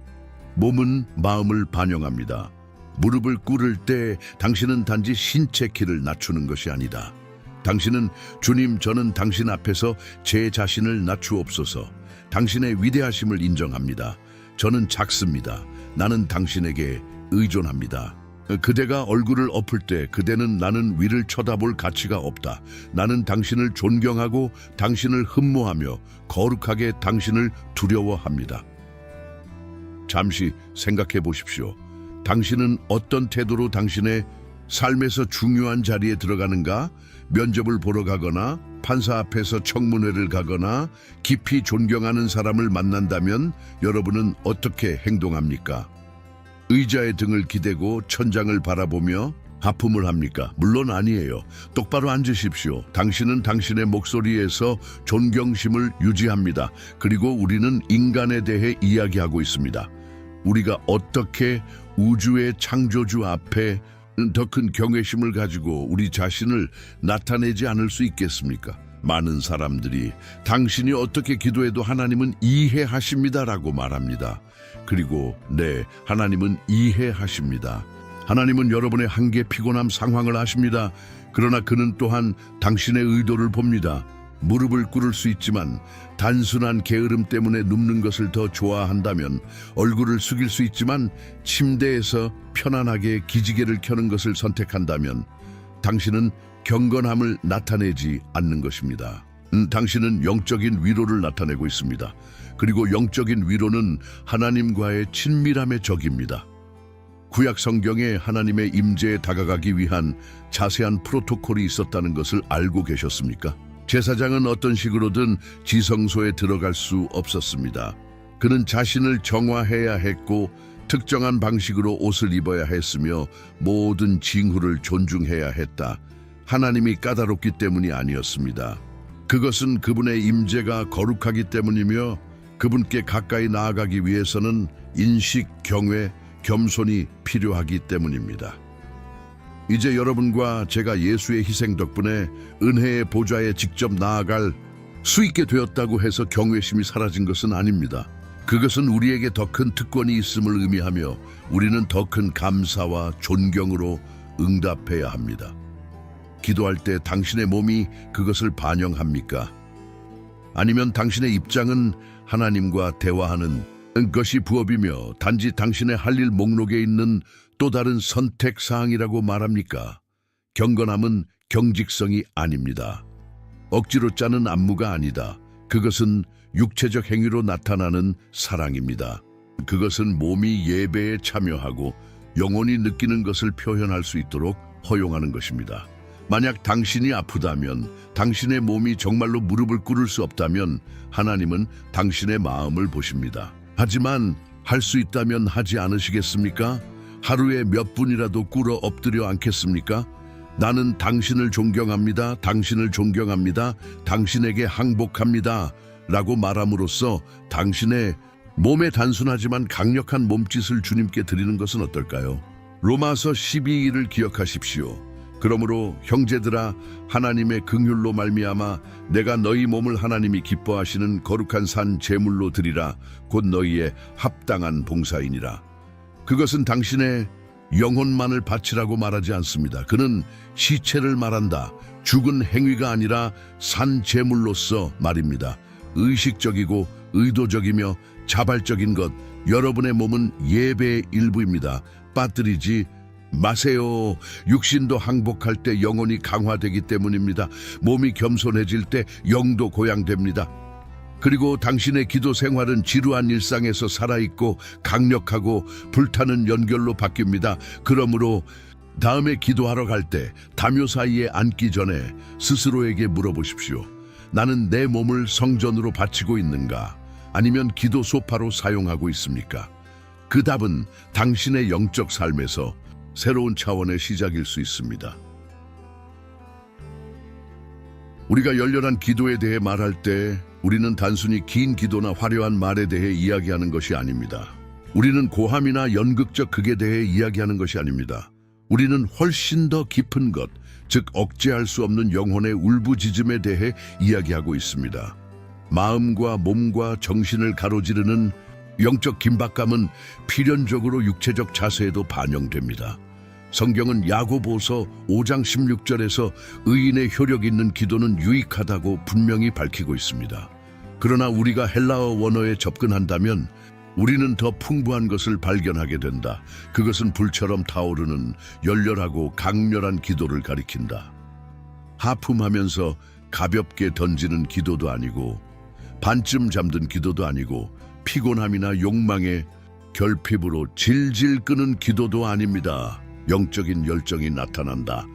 몸은 마음을 반영합니다. 무릎을 꿇을 때 당신은 단지 신체 키를 낮추는 것이 아니다. 당신은 주님, 저는 당신 앞에서 제 자신을 낮추옵소서. 당신의 위대하심을 인정합니다. 저는 작습니다. 나는 당신에게 의존합니다. 그대가 얼굴을 엎을 때 그대는 나는 위를 쳐다볼 가치가 없다. 나는 당신을 존경하고 당신을 흠모하며 거룩하게 당신을 두려워합니다. 잠시 생각해 보십시오. 당신은 어떤 태도로 당신의 삶에서 중요한 자리에 들어가는가? 면접을 보러 가거나 판사 앞에서 청문회를 가거나 깊이 존경하는 사람을 만난다면 여러분은 어떻게 행동합니까? 의자에 등을 기대고 천장을 바라보며 하품을 합니까? 물론 아니에요. 똑바로 앉으십시오. 당신은 당신의 목소리에서 존경심을 유지합니다. 그리고 우리는 인간에 대해 이야기하고 있습니다. 우리가 어떻게 우주의 창조주 앞에 더 큰 경외심을 가지고 우리 자신을 나타내지 않을 수 있겠습니까? 많은 사람들이 당신이 어떻게 기도해도 하나님은 이해하십니다라고 말합니다. 그리고 네, 하나님은 이해하십니다. 하나님은 여러분의 한계, 피곤함, 상황을 아십니다. 그러나 그는 또한 당신의 의도를 봅니다. 무릎을 꿇을 수 있지만 단순한 게으름 때문에 눕는 것을 더 좋아한다면, 얼굴을 숙일 수 있지만 침대에서 편안하게 기지개를 켜는 것을 선택한다면 당신은 경건함을 나타내지 않는 것입니다. 당신은 영적인 위로를 나타내고 있습니다. 그리고 영적인 위로는 하나님과의 친밀함의 적입니다. 구약 성경에 하나님의 임재에 다가가기 위한 자세한 프로토콜이 있었다는 것을 알고 계셨습니까? 제사장은 어떤 식으로든 지성소에 들어갈 수 없었습니다. 그는 자신을 정화해야 했고 특정한 방식으로 옷을 입어야 했으며 모든 징후를 존중해야 했다. 하나님이 까다롭기 때문이 아니었습니다. 그것은 그분의 임재가 거룩하기 때문이며 그분께 가까이 나아가기 위해서는 인식, 경외, 겸손이 필요하기 때문입니다. 이제 여러분과 제가 예수의 희생 덕분에 은혜의 보좌에 직접 나아갈 수 있게 되었다고 해서 경외심이 사라진 것은 아닙니다. 그것은 우리에게 더 큰 특권이 있음을 의미하며 우리는 더 큰 감사와 존경으로 응답해야 합니다. 기도할 때 당신의 몸이 그것을 반영합니까? 아니면 당신의 입장은 하나님과 대화하는 것이 부업이며 단지 당신의 할 일 목록에 있는 또 다른 선택사항이라고 말합니까? 경건함은 경직성이 아닙니다. 억지로 짜는 안무가 아니다. 그것은 육체적 행위로 나타나는 사랑입니다. 그것은 몸이 예배에 참여하고 영혼이 느끼는 것을 표현할 수 있도록 허용하는 것입니다. 만약 당신이 아프다면, 당신의 몸이 정말로 무릎을 꿇을 수 없다면 하나님은 당신의 마음을 보십니다. 하지만 할 수 있다면 하지 않으시겠습니까? 하루에 몇 분이라도 꿇어 엎드려 앉겠습니까? 나는 당신을 존경합니다. 당신을 존경합니다. 당신에게 항복합니다. 라고 말함으로써 당신의 몸에 단순하지만 강력한 몸짓을 주님께 드리는 것은 어떨까요? 로마서 12일을 기억하십시오. 그러므로 형제들아, 하나님의 긍휼로 말미암아 내가 너희 몸을 하나님이 기뻐하시는 거룩한 산 제물로 드리라. 곧 너희의 합당한 봉사이니라. 그것은 당신의 영혼만을 바치라고 말하지 않습니다. 그는 시체를 말한다. 죽은 행위가 아니라 산 제물로서 말입니다. 의식적이고 의도적이며 자발적인 것, 여러분의 몸은 예배의 일부입니다. 빠뜨리지 마세요. 육신도 항복할 때 영혼이 강화되기 때문입니다. 몸이 겸손해질 때 영도 고양됩니다. 그리고 당신의 기도 생활은 지루한 일상에서 살아있고 강력하고 불타는 연결로 바뀝니다. 그러므로 다음에 기도하러 갈 때 담요 사이에 앉기 전에 스스로에게 물어보십시오. 나는 내 몸을 성전으로 바치고 있는가? 아니면 기도 소파로 사용하고 있습니까? 그 답은 당신의 영적 삶에서 새로운 차원의 시작일 수 있습니다. 우리가 열렬한 기도에 대해 말할 때 우리는 단순히 긴 기도나 화려한 말에 대해 이야기하는 것이 아닙니다. 우리는 고함이나 연극적 극에 대해 이야기하는 것이 아닙니다. 우리는 훨씬 더 깊은 것, 즉 억제할 수 없는 영혼의 울부짖음에 대해 이야기하고 있습니다. 마음과 몸과 정신을 가로지르는 영적 긴박감은 필연적으로 육체적 자세에도 반영됩니다. 성경은 야고보서 5장 16절에서 의인의 효력 있는 기도는 유익하다고 분명히 밝히고 있습니다. 그러나 우리가 헬라어 원어에 접근한다면 우리는 더 풍부한 것을 발견하게 된다. 그것은 불처럼 타오르는 열렬하고 강렬한 기도를 가리킨다. 하품하면서 가볍게 던지는 기도도 아니고 반쯤 잠든 기도도 아니고 피곤함이나 욕망에 결핍으로 질질 끄는 기도도 아닙니다. 영적인 열정이 나타난다.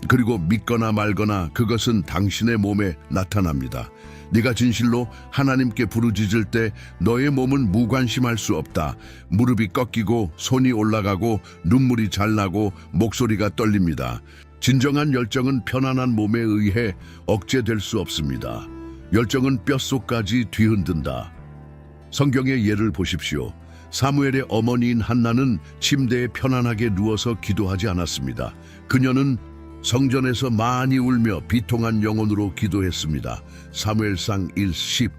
그리고 믿거나 말거나 그것은 당신의 몸에 나타납니다. 네가 진실로 하나님께 부르짖을 때 너의 몸은 무관심할 수 없다. 무릎이 꺾이고 손이 올라가고 눈물이 잘 나고 목소리가 떨립니다. 진정한 열정은 편안한 몸에 의해 억제될 수 없습니다. 열정은 뼛속까지 뒤흔든다. 성경의 예를 보십시오. 사무엘의 어머니인 한나는 침대에 편안하게 누워서 기도하지 않았습니다. 그녀는 성전에서 많이 울며 비통한 영혼으로 기도했습니다. 사무엘상 1:10.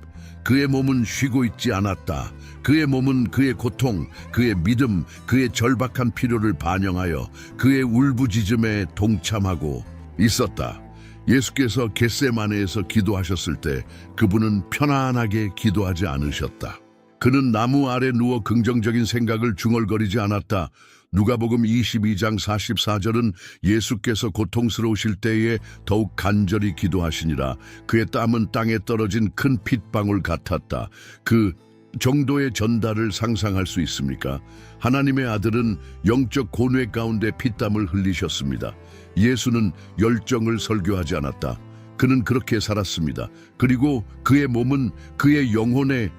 그의 몸은 쉬고 있지 않았다. 그의 몸은 그의 고통, 그의 믿음, 그의 절박한 필요를 반영하여 그의 울부짖음에 동참하고 있었다. 예수께서 겟세마네에서 기도하셨을 때 그분은 편안하게 기도하지 않으셨다. 그는 나무 아래 누워 긍정적인 생각을 중얼거리지 않았다. 누가복음 22장 44절은 예수께서 고통스러우실 때에 더욱 간절히 기도하시니라. 그의 땀은 땅에 떨어진 큰 핏방울 같았다. 그 정도의 전달을 상상할 수 있습니까? 하나님의 아들은 영적 고뇌 가운데 피땀을 흘리셨습니다. 예수는 열정을 설교하지 않았다. 그는 그렇게 살았습니다. 그리고 그의 몸은 그의 영혼의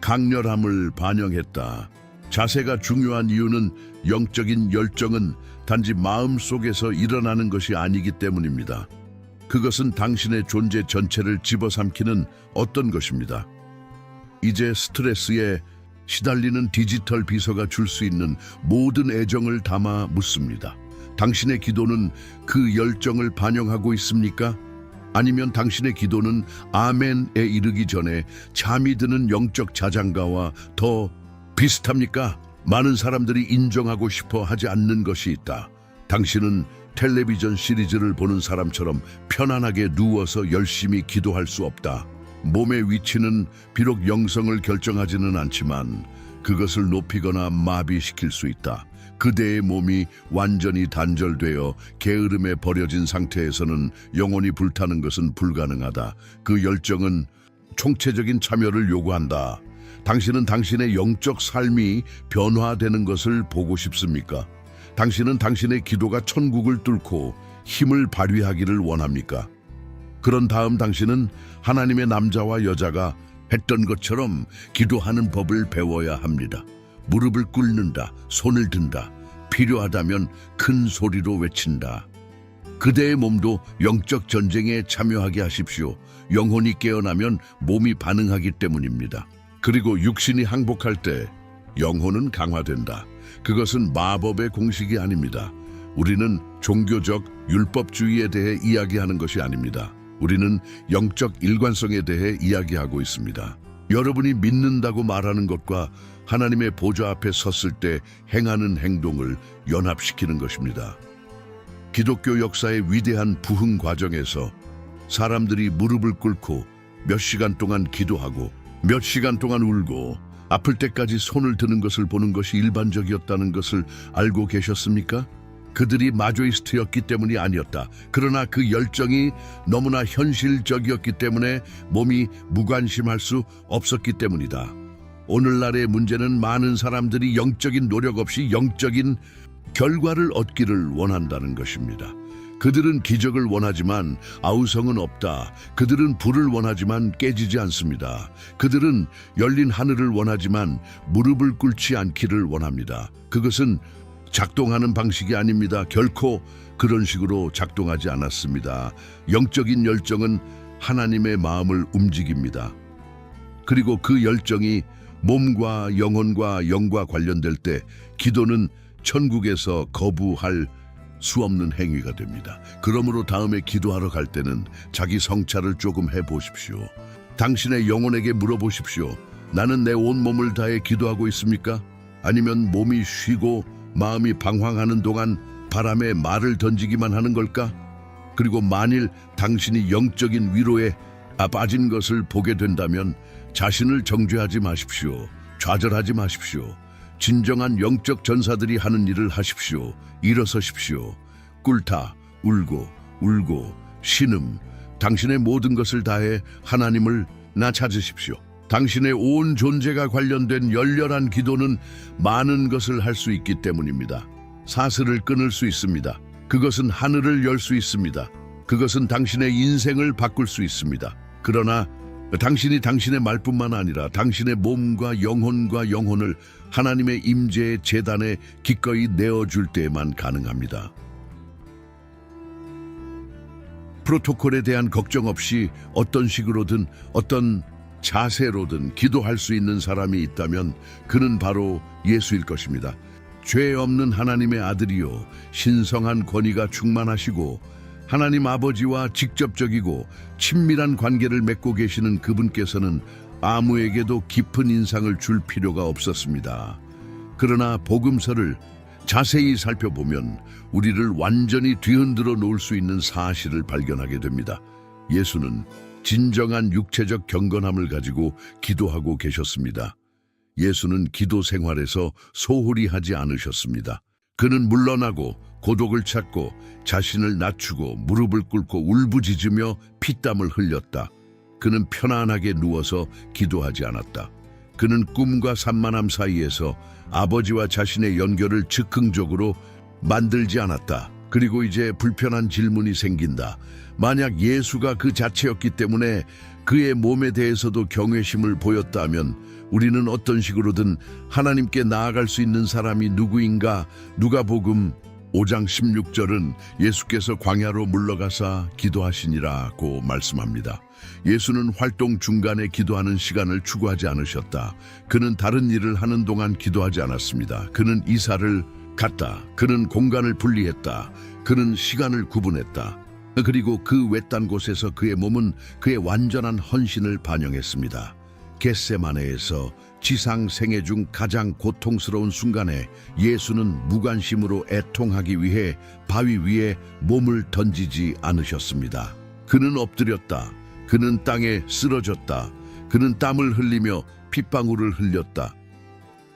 강렬함을 반영했다. 자세가 중요한 이유는 영적인 열정은 단지 마음 속에서 일어나는 것이 아니기 때문입니다. 그것은 당신의 존재 전체를 집어삼키는 어떤 것입니다. 이제 스트레스에 시달리는 디지털 비서가 줄 수 있는 모든 애정을 담아 묻습니다. 당신의 기도는 그 열정을 반영하고 있습니까? 아니면 당신의 기도는 아멘에 이르기 전에 잠이 드는 영적 자장가와 더 비슷합니까? 많은 사람들이 인정하고 싶어 하지 않는 것이 있다. 당신은 텔레비전 시리즈를 보는 사람처럼 편안하게 누워서 열심히 기도할 수 없다. 몸의 위치는 비록 영성을 결정하지는 않지만 그것을 높이거나 마비시킬 수 있다. 그대의 몸이 완전히 단절되어 게으름에 버려진 상태에서는 영혼이 불타는 것은 불가능하다. 그 열정은 총체적인 참여를 요구한다. 당신은 당신의 영적 삶이 변화되는 것을 보고 싶습니까? 당신은 당신의 기도가 천국을 뚫고 힘을 발휘하기를 원합니까? 그런 다음 당신은 하나님의 남자와 여자가 했던 것처럼 기도하는 법을 배워야 합니다. 무릎을 꿇는다, 손을 든다, 필요하다면 큰 소리로 외친다. 그대의 몸도 영적 전쟁에 참여하게 하십시오. 영혼이 깨어나면 몸이 반응하기 때문입니다. 그리고 육신이 항복할 때 영혼은 강화된다. 그것은 마법의 공식이 아닙니다. 우리는 종교적 율법주의에 대해 이야기하는 것이 아닙니다. 우리는 영적 일관성에 대해 이야기하고 있습니다. 여러분이 믿는다고 말하는 것과 하나님의 보좌 앞에 섰을 때 행하는 행동을 연합시키는 것입니다. 기독교 역사의 위대한 부흥 과정에서 사람들이 무릎을 꿇고 몇 시간 동안 기도하고 몇 시간 동안 울고 아플 때까지 손을 드는 것을 보는 것이 일반적이었다는 것을 알고 계셨습니까? 그들이 마조이스트였기 때문이 아니었다. 그러나 그 열정이 너무나 현실적이었기 때문에 몸이 무관심할 수 없었기 때문이다. 오늘날의 문제는 많은 사람들이 영적인 노력 없이 영적인 결과를 얻기를 원한다는 것입니다. 그들은 기적을 원하지만 아우성은 없다. 그들은 불을 원하지만 깨지지 않습니다. 그들은 열린 하늘을 원하지만 무릎을 꿇지 않기를 원합니다. 그것은 작동하는 방식이 아닙니다. 결코 그런 식으로 작동하지 않았습니다. 영적인 열정은 하나님의 마음을 움직입니다. 그리고 그 열정이 몸과 영혼과 영과 관련될 때 기도는 천국에서 거부할 수 없는 행위가 됩니다. 그러므로 다음에 기도하러 갈 때는 자기 성찰을 조금 해보십시오. 당신의 영혼에게 물어보십시오. 나는 내 온 몸을 다해 기도하고 있습니까? 아니면 몸이 쉬고 마음이 방황하는 동안 바람에 말을 던지기만 하는 걸까? 그리고 만일 당신이 영적인 위로에 빠진 것을 보게 된다면 자신을 정죄하지 마십시오. 좌절하지 마십시오. 진정한 영적 전사들이 하는 일을 하십시오. 일어서십시오. 꿇다, 울고, 신음, 당신의 모든 것을 다해 하나님을 찾으십시오. 당신의 온 존재가 관련된 열렬한 기도는 많은 것을 할 수 있기 때문입니다. 사슬을 끊을 수 있습니다. 그것은 하늘을 열 수 있습니다. 그것은 당신의 인생을 바꿀 수 있습니다. 그러나 당신이 당신의 말뿐만 아니라 당신의 몸과 영혼을 하나님의 임재의 제단에 기꺼이 내어줄 때에만 가능합니다. 프로토콜에 대한 걱정 없이 어떤 식으로든 어떤 자세로든 기도할 수 있는 사람이 있다면 그는 바로 예수일 것입니다. 죄 없는 하나님의 아들이요 신성한 권위가 충만하시고 하나님 아버지와 직접적이고 친밀한 관계를 맺고 계시는 그분께서는 아무에게도 깊은 인상을 줄 필요가 없었습니다. 그러나 복음서를 자세히 살펴보면 우리를 완전히 뒤흔들어 놓을 수 있는 사실을 발견하게 됩니다. 예수는 진정한 육체적 경건함을 가지고 기도하고 계셨습니다. 예수는 기도 생활에서 소홀히 하지 않으셨습니다. 그는 물러나고 고독을 찾고 자신을 낮추고 무릎을 꿇고 울부짖으며 피땀을 흘렸다. 그는 편안하게 누워서 기도하지 않았다. 그는 꿈과 산만함 사이에서 아버지와 자신의 연결을 즉흥적으로 만들지 않았다. 그리고 이제 불편한 질문이 생긴다. 만약 예수가 그 자체였기 때문에 그의 몸에 대해서도 경외심을 보였다면 우리는 어떤 식으로든 하나님께 나아갈 수 있는 사람이 누구인가? 누가복음 5장 16절은 예수께서 광야로 물러가사 기도하시니라고 말씀합니다. 예수는 활동 중간에 기도하는 시간을 추구하지 않으셨다. 그는 다른 일을 하는 동안 기도하지 않았습니다. 그는 이사를 갔다. 그는 공간을 분리했다. 그는 시간을 구분했다. 그리고 그 외딴 곳에서 그의 몸은 그의 완전한 헌신을 반영했습니다. 겟세마네에서 지상 생애 중 가장 고통스러운 순간에 예수는 무관심으로 애통하기 위해 바위 위에 몸을 던지지 않으셨습니다. 그는 엎드렸다. 그는 땅에 쓰러졌다. 그는 땀을 흘리며 핏방울을 흘렸다.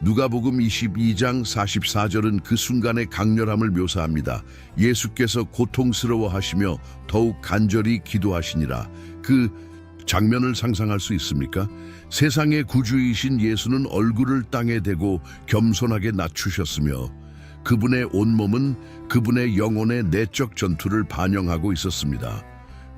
누가복음 22장 44절은 그 순간의 강렬함을 묘사합니다. 예수께서 고통스러워하시며 더욱 간절히 기도하시니라. 그 장면을 상상할 수 있습니까? 세상의 구주이신 예수는 얼굴을 땅에 대고 겸손하게 낮추셨으며 그분의 온몸은 그분의 영혼의 내적 전투를 반영하고 있었습니다.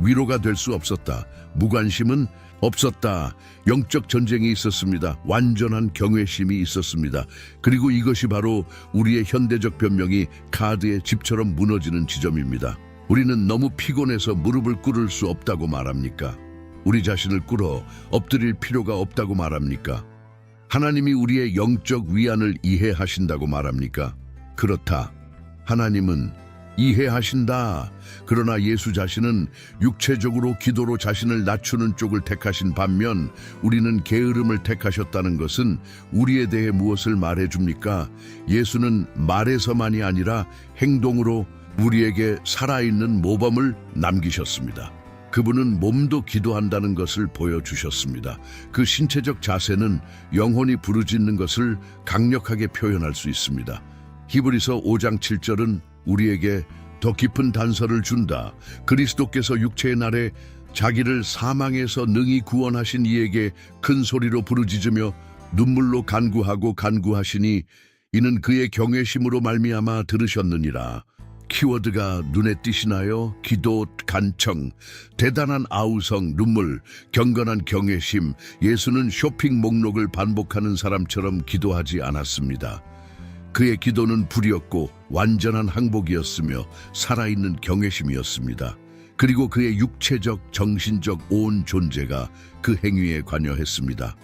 위로가 될 수 없었다. 무관심은 없었다. 영적 전쟁이 있었습니다. 완전한 경외심이 있었습니다. 그리고 이것이 바로 우리의 현대적 변명이 카드의 집처럼 무너지는 지점입니다. 우리는 너무 피곤해서 무릎을 꿇을 수 없다고 말합니까? 우리 자신을 꿇어 엎드릴 필요가 없다고 말합니까? 하나님이 우리의 영적 위안을 이해하신다고 말합니까? 그렇다. 하나님은 이해하신다. 그러나 예수 자신은 육체적으로 기도로 자신을 낮추는 쪽을 택하신 반면 우리는 게으름을 택하셨다는 것은 우리에 대해 무엇을 말해줍니까? 예수는 말에서만이 아니라 행동으로 우리에게 살아있는 모범을 남기셨습니다. 그분은 몸도 기도한다는 것을 보여주셨습니다. 그 신체적 자세는 영혼이 부르짖는 것을 강력하게 표현할 수 있습니다. 히브리서 5장 7절은 우리에게 더 깊은 단서를 준다. 그리스도께서 육체의 날에 자기를 사망에서 능히 구원하신 이에게 큰 소리로 부르짖으며 눈물로 간구하시니 이는 그의 경외심으로 말미암아 들으셨느니라. 키워드가 눈에 띄시나요? 기도, 간청, 대단한 아우성, 눈물, 경건한 경외심. 예수는 쇼핑 목록을 반복하는 사람처럼 기도하지 않았습니다. 그의 기도는 불이었고 완전한 항복이었으며 살아있는 경외심이었습니다. 그리고 그의 육체적, 정신적 온 존재가 그 행위에 관여했습니다.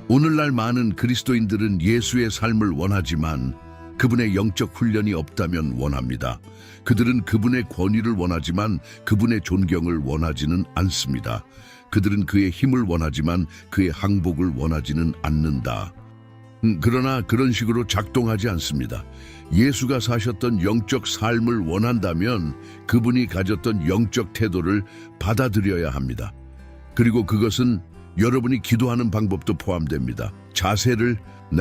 오늘날 많은 그리스도인들은 예수의 삶을 원하지만 그분의 영적 훈련이 없다면 원합니다. 그들은 그분의 권위를 원하지만 그분의 존경을 원하지는 않습니다. 그들은 그의 힘을 원하지만 그의 항복을 원하지는 않는다. 그러나 그런 식으로 작동하지 않습니다. 예수가 사셨던 영적 삶을 원한다면 그분이 가졌던 영적 태도를 받아들여야 합니다. 그리고 그것은 여러분이 기도하는 방법도 포함됩니다. 자세를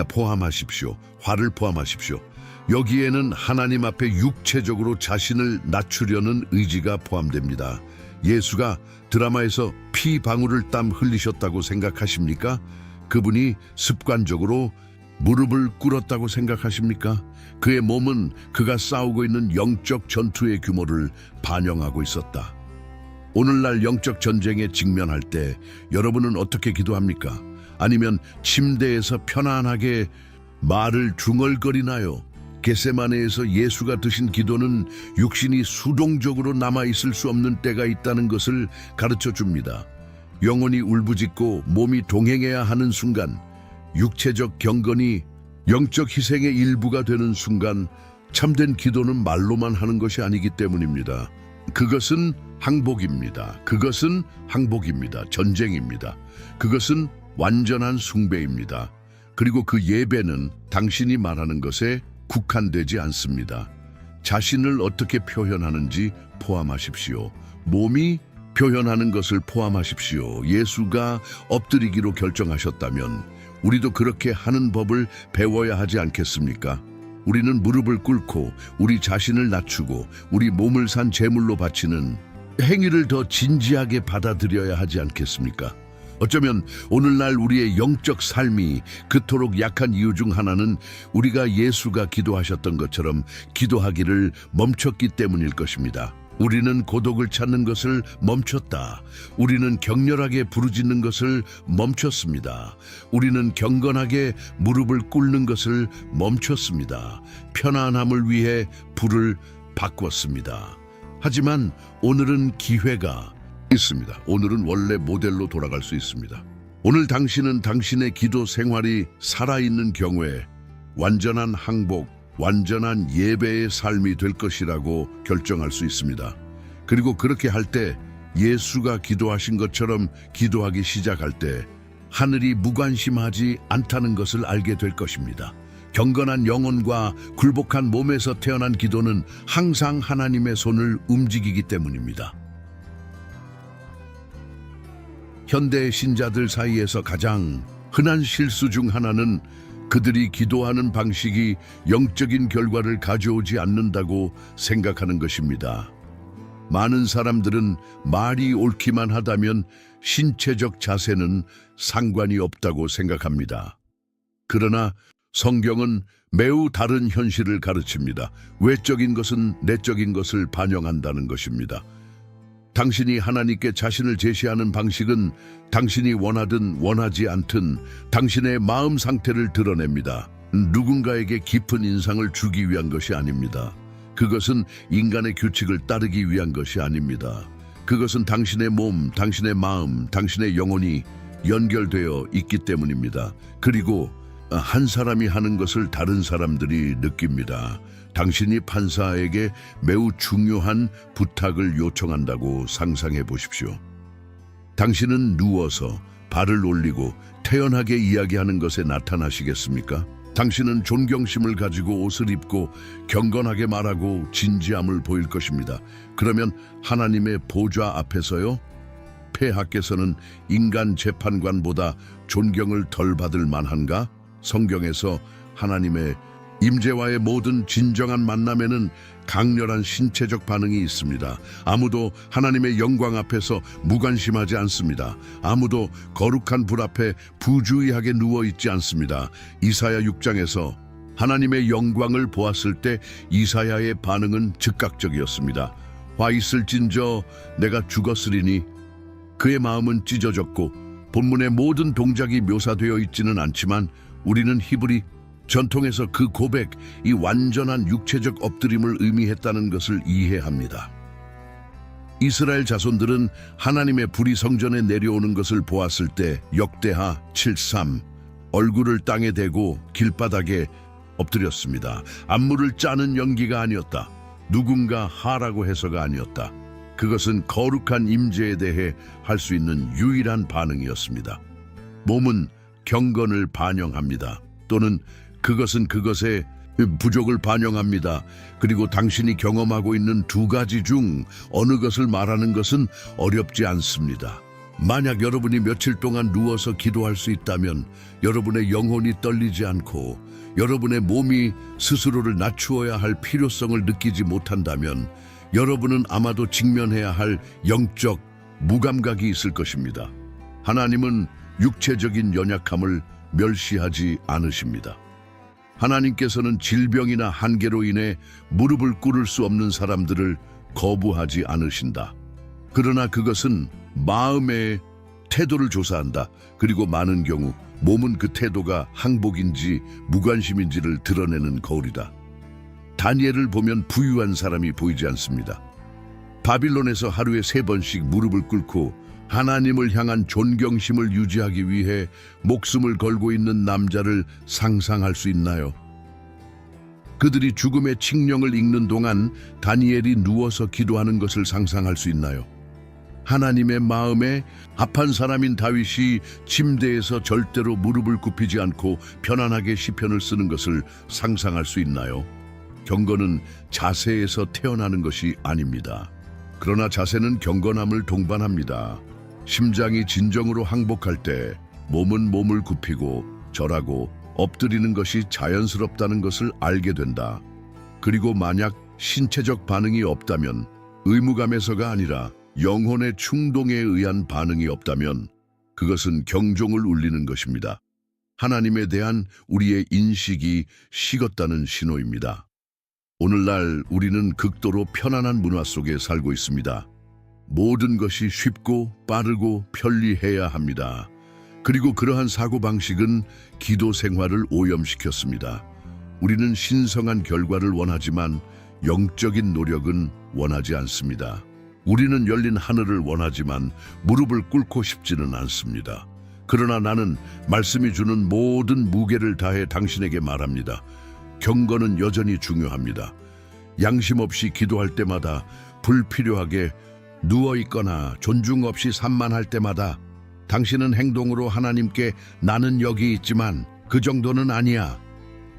포함하십시오. 화를 포함하십시오. 여기에는 하나님 앞에 육체적으로 자신을 낮추려는 의지가 포함됩니다. 예수가 드라마에서 피 방울을 땀 흘리셨다고 생각하십니까? 그분이 습관적으로 무릎을 꿇었다고 생각하십니까? 그의 몸은 그가 싸우고 있는 영적 전투의 규모를 반영하고 있었다. 오늘날 영적 전쟁에 직면할 때 여러분은 어떻게 기도합니까? 아니면 침대에서 편안하게 말을 중얼거리나요? 겟세마네에서 예수가 드신 기도는 육신이 수동적으로 남아있을 수 없는 때가 있다는 것을 가르쳐 줍니다. 영혼이 울부짖고 몸이 동행해야 하는 순간, 육체적 경건이 영적 희생의 일부가 되는 순간 참된 기도는 말로만 하는 것이 아니기 때문입니다. 그것은 항복입니다. 그것은 항복입니다. 전쟁입니다. 그것은 완전한 숭배입니다. 그리고 그 예배는 당신이 말하는 것에 국한되지 않습니다. 자신을 어떻게 표현하는지 포함하십시오. 몸이 표현하는 것을 포함하십시오. 예수가 엎드리기로 결정하셨다면 우리도 그렇게 하는 법을 배워야 하지 않겠습니까? 우리는 무릎을 꿇고 우리 자신을 낮추고 우리 몸을 산 제물로 바치는 행위를 더 진지하게 받아들여야 하지 않겠습니까? 어쩌면 오늘날 우리의 영적 삶이 그토록 약한 이유 중 하나는 우리가 예수가 기도하셨던 것처럼 기도하기를 멈췄기 때문일 것입니다. 우리는 고독을 찾는 것을 멈췄다. 우리는 격렬하게 부르짖는 것을 멈췄습니다. 우리는 경건하게 무릎을 꿇는 것을 멈췄습니다. 편안함을 위해 불을 바꿨습니다. 하지만 오늘은 기회가 있습니다. 오늘은 원래 모델로 돌아갈 수 있습니다. 오늘 당신은 당신의 기도 생활이 살아있는 경우에 완전한 항복, 완전한 예배의 삶이 될 것이라고 결정할 수 있습니다. 그리고 그렇게 할 때 예수가 기도하신 것처럼 기도하기 시작할 때 하늘이 무관심하지 않다는 것을 알게 될 것입니다. 경건한 영혼과 굴복한 몸에서 태어난 기도는 항상 하나님의 손을 움직이기 때문입니다. 현대 신자들 사이에서 가장 흔한 실수 중 하나는 그들이 기도하는 방식이 영적인 결과를 가져오지 않는다고 생각하는 것입니다. 많은 사람들은 말이 옳기만 하다면 신체적 자세는 상관이 없다고 생각합니다. 그러나 성경은 매우 다른 현실을 가르칩니다. 외적인 것은 내적인 것을 반영한다는 것입니다. 당신이 하나님께 자신을 제시하는 방식은 당신이 원하든 원하지 않든 당신의 마음 상태를 드러냅니다. 누군가에게 깊은 인상을 주기 위한 것이 아닙니다. 그것은 인간의 규칙을 따르기 위한 것이 아닙니다. 그것은 당신의 몸, 당신의 마음, 당신의 영혼이 연결되어 있기 때문입니다. 그리고 한 사람이 하는 것을 다른 사람들이 느낍니다. 당신이 판사에게 매우 중요한 부탁을 요청한다고 상상해 보십시오. 당신은 누워서 발을 올리고 태연하게 이야기하는 것에 나타나시겠습니까? 당신은 존경심을 가지고 옷을 입고 경건하게 말하고 진지함을 보일 것입니다. 그러면 하나님의 보좌 앞에서요? 폐하께서는 인간 재판관보다 존경을 덜 받을 만한가? 성경에서 하나님의 임재와의 모든 진정한 만남에는 강렬한 신체적 반응이 있습니다. 아무도 하나님의 영광 앞에서 무관심하지 않습니다. 아무도 거룩한 불 앞에 부주의하게 누워있지 않습니다. 이사야 6장에서 하나님의 영광을 보았을 때 이사야의 반응은 즉각적이었습니다. 화 있을진저 내가 죽었으리니. 그의 마음은 찢어졌고 본문의 모든 동작이 묘사되어 있지는 않지만 우리는 히브리 전통에서 그 고백, 이 완전한 육체적 엎드림을 의미했다는 것을 이해합니다. 이스라엘 자손들은 하나님의 불이 성전에 내려오는 것을 보았을 때 역대하 7:3 얼굴을 땅에 대고 길바닥에 엎드렸습니다. 안무를 짜는 연기가 아니었다. 누군가 하라고 해서가 아니었다. 그것은 거룩한 임재에 대해 할 수 있는 유일한 반응이었습니다. 몸은 경건을 반영합니다. 또는 그것은 그것의 부족을 반영합니다. 그리고 당신이 경험하고 있는 두 가지 중 어느 것을 말하는 것은 어렵지 않습니다. 만약 여러분이 며칠 동안 누워서 기도할 수 있다면 여러분의 영혼이 떨리지 않고 여러분의 몸이 스스로를 낮추어야 할 필요성을 느끼지 못한다면 여러분은 아마도 직면해야 할 영적 무감각이 있을 것입니다. 하나님은 육체적인 연약함을 멸시하지 않으십니다. 하나님께서는 질병이나 한계로 인해 무릎을 꿇을 수 없는 사람들을 거부하지 않으신다. 그러나 그것은 마음의 태도를 조사한다. 그리고 많은 경우 몸은 그 태도가 항복인지 무관심인지를 드러내는 거울이다. 다니엘을 보면 부유한 사람이 보이지 않습니다. 바빌론에서 하루에 3번씩 무릎을 꿇고 하나님을 향한 존경심을 유지하기 위해 목숨을 걸고 있는 남자를 상상할 수 있나요? 그들이 죽음의 칙령을 읽는 동안 다니엘이 누워서 기도하는 것을 상상할 수 있나요? 하나님의 마음에 합한 사람인 다윗이 침대에서 절대로 무릎을 굽히지 않고 편안하게 시편을 쓰는 것을 상상할 수 있나요? 경건은 자세에서 태어나는 것이 아닙니다. 그러나 자세는 경건함을 동반합니다. 심장이 진정으로 항복할 때 몸은 몸을 굽히고 절하고 엎드리는 것이 자연스럽다는 것을 알게 된다. 그리고 만약 신체적 반응이 없다면, 의무감에서가 아니라 영혼의 충동에 의한 반응이 없다면 그것은 경종을 울리는 것입니다. 하나님에 대한 우리의 인식이 식었다는 신호입니다. 오늘날 우리는 극도로 편안한 문화 속에 살고 있습니다. 모든 것이 쉽고 빠르고 편리해야 합니다. 그리고 그러한 사고방식은 기도 생활을 오염시켰습니다. 우리는 신성한 결과를 원하지만 영적인 노력은 원하지 않습니다. 우리는 열린 하늘을 원하지만 무릎을 꿇고 싶지는 않습니다. 그러나 나는 말씀이 주는 모든 무게를 다해 당신에게 말합니다. 경건은 여전히 중요합니다. 양심 없이 기도할 때마다, 불필요하게 누워있거나 존중 없이 산만할 때마다 당신은 행동으로 하나님께 나는 여기 있지만 그 정도는 아니야.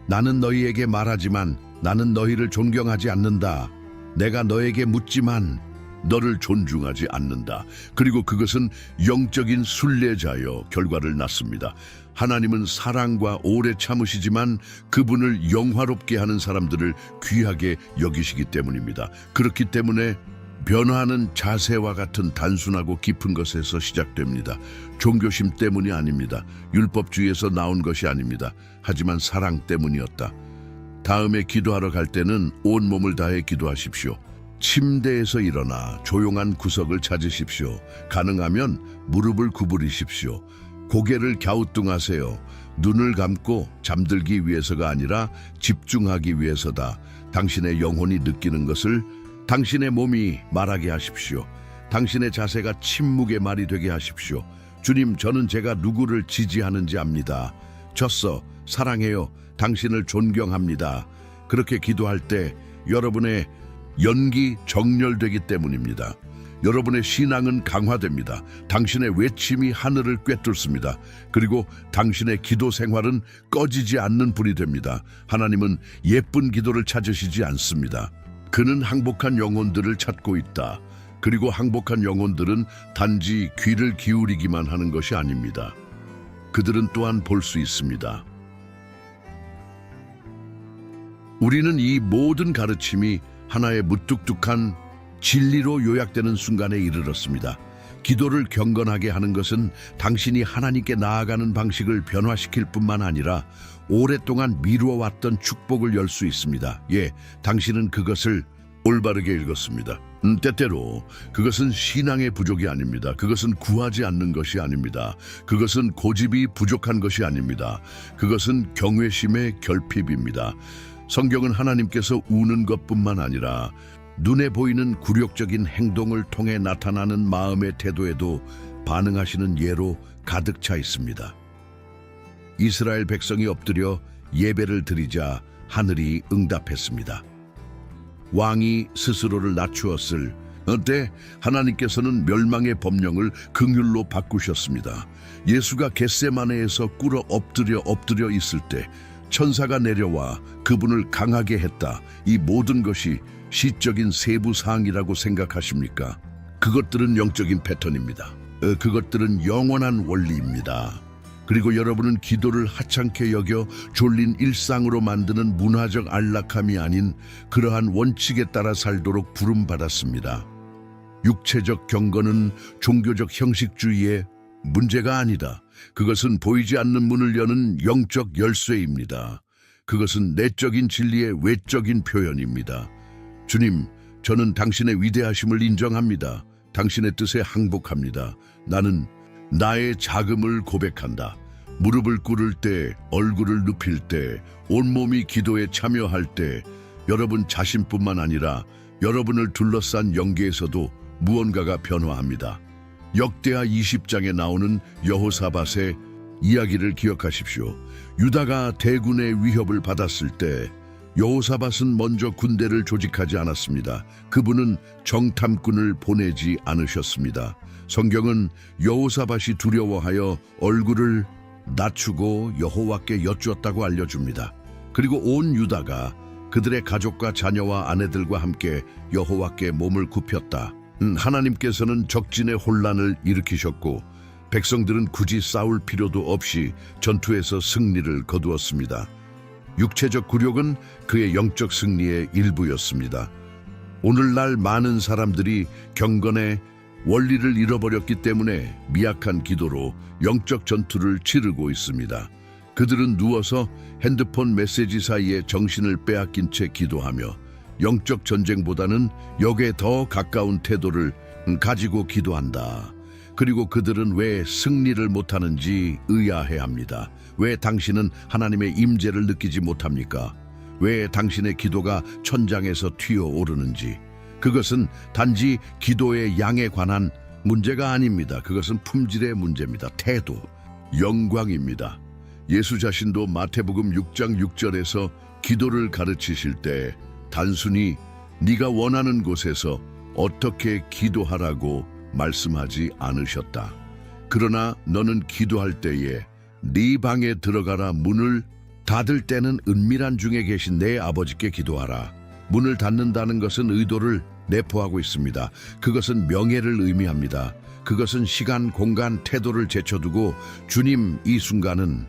나는 너희에게 말하지만 나는 너희를 존경하지 않는다. 내가 너에게 묻지만 너를 존중하지 않는다. 그리고 그것은 영적인 순례자여 결과를 낳습니다. 하나님은 사랑과 오래 참으시지만 그분을 영화롭게 하는 사람들을 귀하게 여기시기 때문입니다. 그렇기 때문에 변화하는 자세와 같은 단순하고 깊은 것에서 시작됩니다. 종교심 때문이 아닙니다. 율법주의에서 나온 것이 아닙니다. 하지만 사랑 때문이었다. 다음에 기도하러 갈 때는 온몸을 다해 기도하십시오. 침대에서 일어나 조용한 구석을 찾으십시오. 가능하면 무릎을 구부리십시오. 고개를 갸우뚱하세요. 눈을 감고 잠들기 위해서가 아니라 집중하기 위해서다. 당신의 영혼이 느끼는 것을 당신의 몸이 말하게 하십시오. 당신의 자세가 침묵의 말이 되게 하십시오. 주님, 저는 제가 누구를 지지하는지 압니다. 졌어. 사랑해요. 당신을 존경합니다. 그렇게 기도할 때 여러분의 연기 정렬되기 때문입니다. 여러분의 신앙은 강화됩니다. 당신의 외침이 하늘을 꿰뚫습니다. 그리고 당신의 기도 생활은 꺼지지 않는 불이 됩니다. 하나님은 예쁜 기도를 찾으시지 않습니다. 그는 항복한 영혼들을 찾고 있다. 그리고 항복한 영혼들은 단지 귀를 기울이기만 하는 것이 아닙니다. 그들은 또한 볼 수 있습니다. 우리는 이 모든 가르침이 하나의 무뚝뚝한 진리로 요약되는 순간에 이르렀습니다. 기도를 경건하게 하는 것은 당신이 하나님께 나아가는 방식을 변화시킬 뿐만 아니라 오랫동안 미루어왔던 축복을 열 수 있습니다. 예, 당신은 그것을 올바르게 읽었습니다. 때때로 그것은 신앙의 부족이 아닙니다. 그것은 구하지 않는 것이 아닙니다. 그것은 고집이 부족한 것이 아닙니다. 그것은 경외심의 결핍입니다. 성경은 하나님께서 우는 것뿐만 아니라 눈에 보이는 굴욕적인 행동을 통해 나타나는 마음의 태도에도 반응하시는 예로 가득 차 있습니다. 이스라엘 백성이 엎드려 예배를 드리자 하늘이 응답했습니다. 왕이 스스로를 낮추었을 때 하나님께서는 멸망의 법령을 긍휼로 바꾸셨습니다. 예수가 겟세마네에서 꿇어 엎드려 있을 때 천사가 내려와 그분을 강하게 했다. 이 모든 것이 시적인 세부 사항이라고 생각하십니까? 그것들은 영적인 패턴입니다. 그것들은 영원한 원리입니다. 그리고 여러분은 기도를 하찮게 여겨 졸린 일상으로 만드는 문화적 안락함이 아닌 그러한 원칙에 따라 살도록 부름받았습니다. 육체적 경건은 종교적 형식주의의 문제가 아니다. 그것은 보이지 않는 문을 여는 영적 열쇠입니다. 그것은 내적인 진리의 외적인 표현입니다. 주님, 저는 당신의 위대하심을 인정합니다. 당신의 뜻에 항복합니다. 나는 나의 자금을 고백한다. 무릎을 꿇을 때, 얼굴을 눕힐 때, 온몸이 기도에 참여할 때 여러분 자신뿐만 아니라 여러분을 둘러싼 영계에서도 무언가가 변화합니다. 역대하 20장에 나오는 여호사밧의 이야기를 기억하십시오. 유다가 대군의 위협을 받았을 때 여호사밧은 먼저 군대를 조직하지 않았습니다. 그분은 정탐꾼을 보내지 않으셨습니다. 성경은 여호사밧이 두려워하여 얼굴을 낮추고 여호와께 여쭈었다고 알려줍니다. 그리고 온 유다가 그들의 가족과 자녀와 아내들과 함께 여호와께 몸을 굽혔다. 하나님께서는 적진의 혼란을 일으키셨고 백성들은 굳이 싸울 필요도 없이 전투에서 승리를 거두었습니다. 육체적 굴욕은 그의 영적 승리의 일부였습니다. 오늘날 많은 사람들이 경건의 원리를 잃어버렸기 때문에 미약한 기도로 영적 전투를 치르고 있습니다. 그들은 누워서 핸드폰 메시지 사이에 정신을 빼앗긴 채 기도하며 영적 전쟁보다는 역에 더 가까운 태도를 가지고 기도한다. 그리고 그들은 왜 승리를 못하는지 의아해합니다. 왜 당신은 하나님의 임재를 느끼지 못합니까? 왜 당신의 기도가 천장에서 튀어오르는지. 그것은 단지 기도의 양에 관한 문제가 아닙니다. 그것은 품질의 문제입니다. 태도, 영광입니다. 예수 자신도 마태복음 6장 6절에서 기도를 가르치실 때 단순히 네가 원하는 곳에서 어떻게 기도하라고 말씀하지 않으셨다. 그러나 너는 기도할 때에 네 방에 들어가라 문을 닫을 때는 은밀한 중에 계신 내 아버지께 기도하라. 문을 닫는다는 것은 의도를 내포하고 있습니다. 그것은 명예를 의미합니다. 그것은 시간, 공간, 태도를 제쳐두고 주님, 이 순간은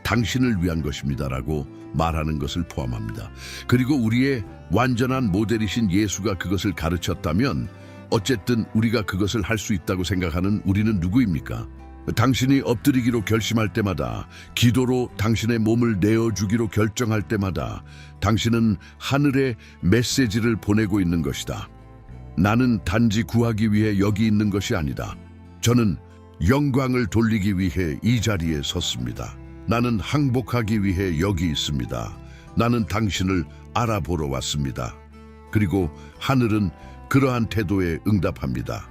당신을 위한 것입니다라고 말하는 것을 포함합니다. 그리고 우리의 완전한 모델이신 예수가 그것을 가르쳤다면 어쨌든 우리가 그것을 할 수 있다고 생각하는 우리는 누구입니까? 당신이 엎드리기로 결심할 때마다, 기도로 당신의 몸을 내어주기로 결정할 때마다 당신은 하늘에 메시지를 보내고 있는 것이다. 나는 단지 구하기 위해 여기 있는 것이 아니다. 저는 영광을 돌리기 위해 이 자리에 섰습니다. 나는 항복하기 위해 여기 있습니다. 나는 당신을 알아보러 왔습니다. 그리고 하늘은 그러한 태도에 응답합니다.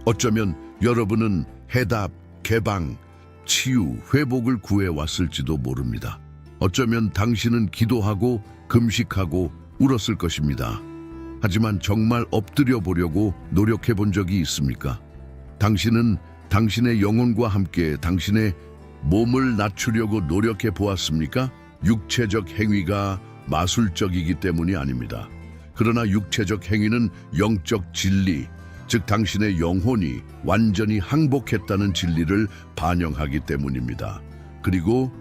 어쩌면 여러분은 해답, 개방, 치유, 회복을 구해왔을지도 모릅니다. 어쩌면 당신은 기도하고 금식하고 울었을 것입니다. 하지만 정말 엎드려 보려고 노력해 본 적이 있습니까? 당신은 당신의 영혼과 함께 당신의 몸을 낮추려고 노력해 보았습니까? 육체적 행위가 마술적이기 때문이 아닙니다. 그러나 육체적 행위는 영적 진리, 즉 당신의 영혼이 완전히 항복했다는 진리를 반영하기 때문입니다. 그리고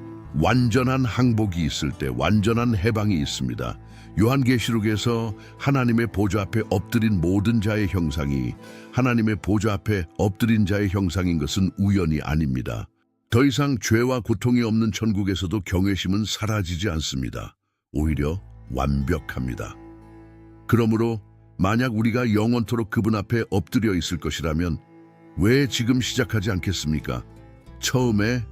완전한 항복이 있을 때 완전한 해방이 있습니다. 요한계시록에서 하나님의 보좌 앞에 엎드린 모든 자의 형상이 하나님의 보좌 앞에 엎드린 자의 형상인 것은 우연이 아닙니다. 더 이상 죄와 고통이 없는 천국에서도 경외심은 사라지지 않습니다. 오히려 완벽합니다. 그러므로 만약 우리가 영원토록 그분 앞에 엎드려 있을 것이라면 왜 지금 시작하지 않겠습니까? 처음에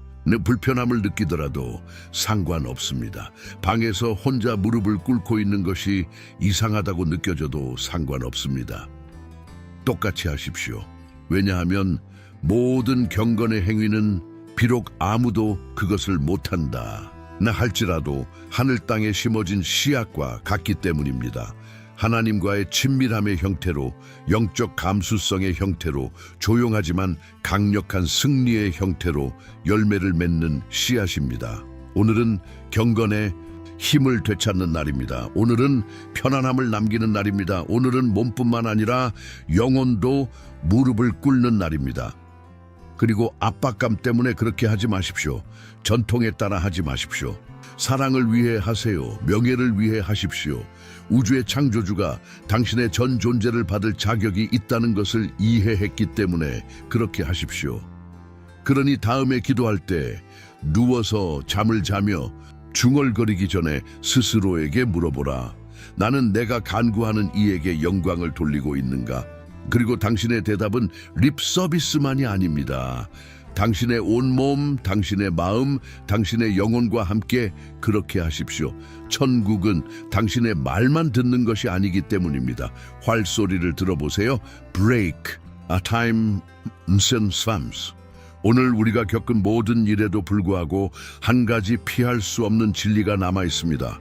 불편함을 느끼더라도 상관없습니다. 방에서 혼자 무릎을 꿇고 있는 것이 이상하다고 느껴져도 상관없습니다. 똑같이 하십시오. 왜냐하면 모든 경건의 행위는 비록 아무도 그것을 못한다 나 할지라도 하늘 땅에 심어진 씨앗과 같기 때문입니다. 하나님과의 친밀함의 형태로, 영적 감수성의 형태로, 조용하지만 강력한 승리의 형태로 열매를 맺는 씨앗입니다. 오늘은 경건의 힘을 되찾는 날입니다. 오늘은 편안함을 남기는 날입니다. 오늘은 몸뿐만 아니라 영혼도 무릎을 꿇는 날입니다. 그리고 압박감 때문에 그렇게 하지 마십시오. 전통에 따라 하지 마십시오. 사랑을 위해 하세요. 명예를 위해 하십시오. 우주의 창조주가 당신의 전 존재를 받을 자격이 있다는 것을 이해했기 때문에 그렇게 하십시오. 그러니 다음에 기도할 때 누워서 잠을 자며 중얼거리기 전에 스스로에게 물어보라. 나는 내가 간구하는 이에게 영광을 돌리고 있는가? 그리고 당신의 대답은 립 서비스만이 아닙니다. 당신의 온몸, 당신의 마음, 당신의 영혼과 함께 그렇게 하십시오. 천국은 당신의 말만 듣는 것이 아니기 때문입니다. 활소리를 들어보세요. Break, a time sams. 오늘 우리가 겪은 모든 일에도 불구하고 한 가지 피할 수 없는 진리가 남아 있습니다.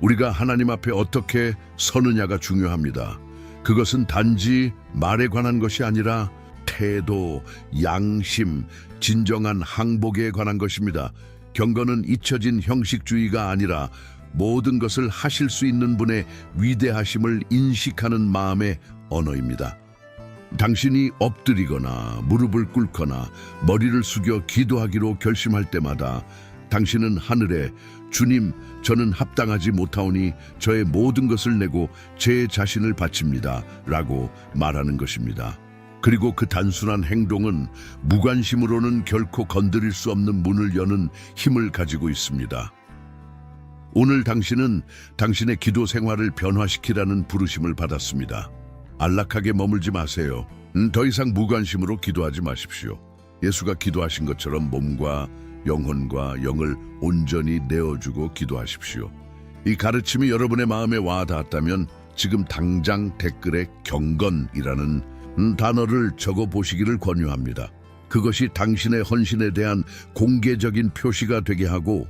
우리가 하나님 앞에 어떻게 서느냐가 중요합니다. 그것은 단지 말에 관한 것이 아니라 태도, 양심, 진정한 항복에 관한 것입니다. 경건은 잊혀진 형식주의가 아니라 모든 것을 하실 수 있는 분의 위대하심을 인식하는 마음의 언어입니다. 당신이 엎드리거나 무릎을 꿇거나 머리를 숙여 기도하기로 결심할 때마다 당신은 하늘에 주님, 저는 합당하지 못하오니 저의 모든 것을 내고 제 자신을 바칩니다 라고 말하는 것입니다. 그리고 그 단순한 행동은 무관심으로는 결코 건드릴 수 없는 문을 여는 힘을 가지고 있습니다. 오늘 당신은 당신의 기도 생활을 변화시키라는 부르심을 받았습니다. 안락하게 머물지 마세요. 더 이상 무관심으로 기도하지 마십시오. 예수가 기도하신 것처럼 몸과 영혼과 영을 온전히 내어주고 기도하십시오. 이 가르침이 여러분의 마음에 와 닿았다면 지금 당장 댓글에 경건이라는 단어를 적어 보시기를 권유합니다. 그것이 당신의 헌신에 대한 공개적인 표시가 되게 하고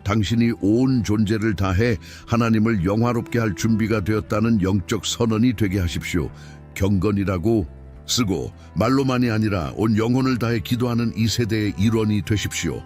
당신이 온 존재를 다해 하나님을 영화롭게 할 준비가 되었다는 영적 선언이 되게 하십시오. 경건이라고 쓰고 말로만이 아니라 온 영혼을 다해 기도하는 이 세대의 일원이 되십시오.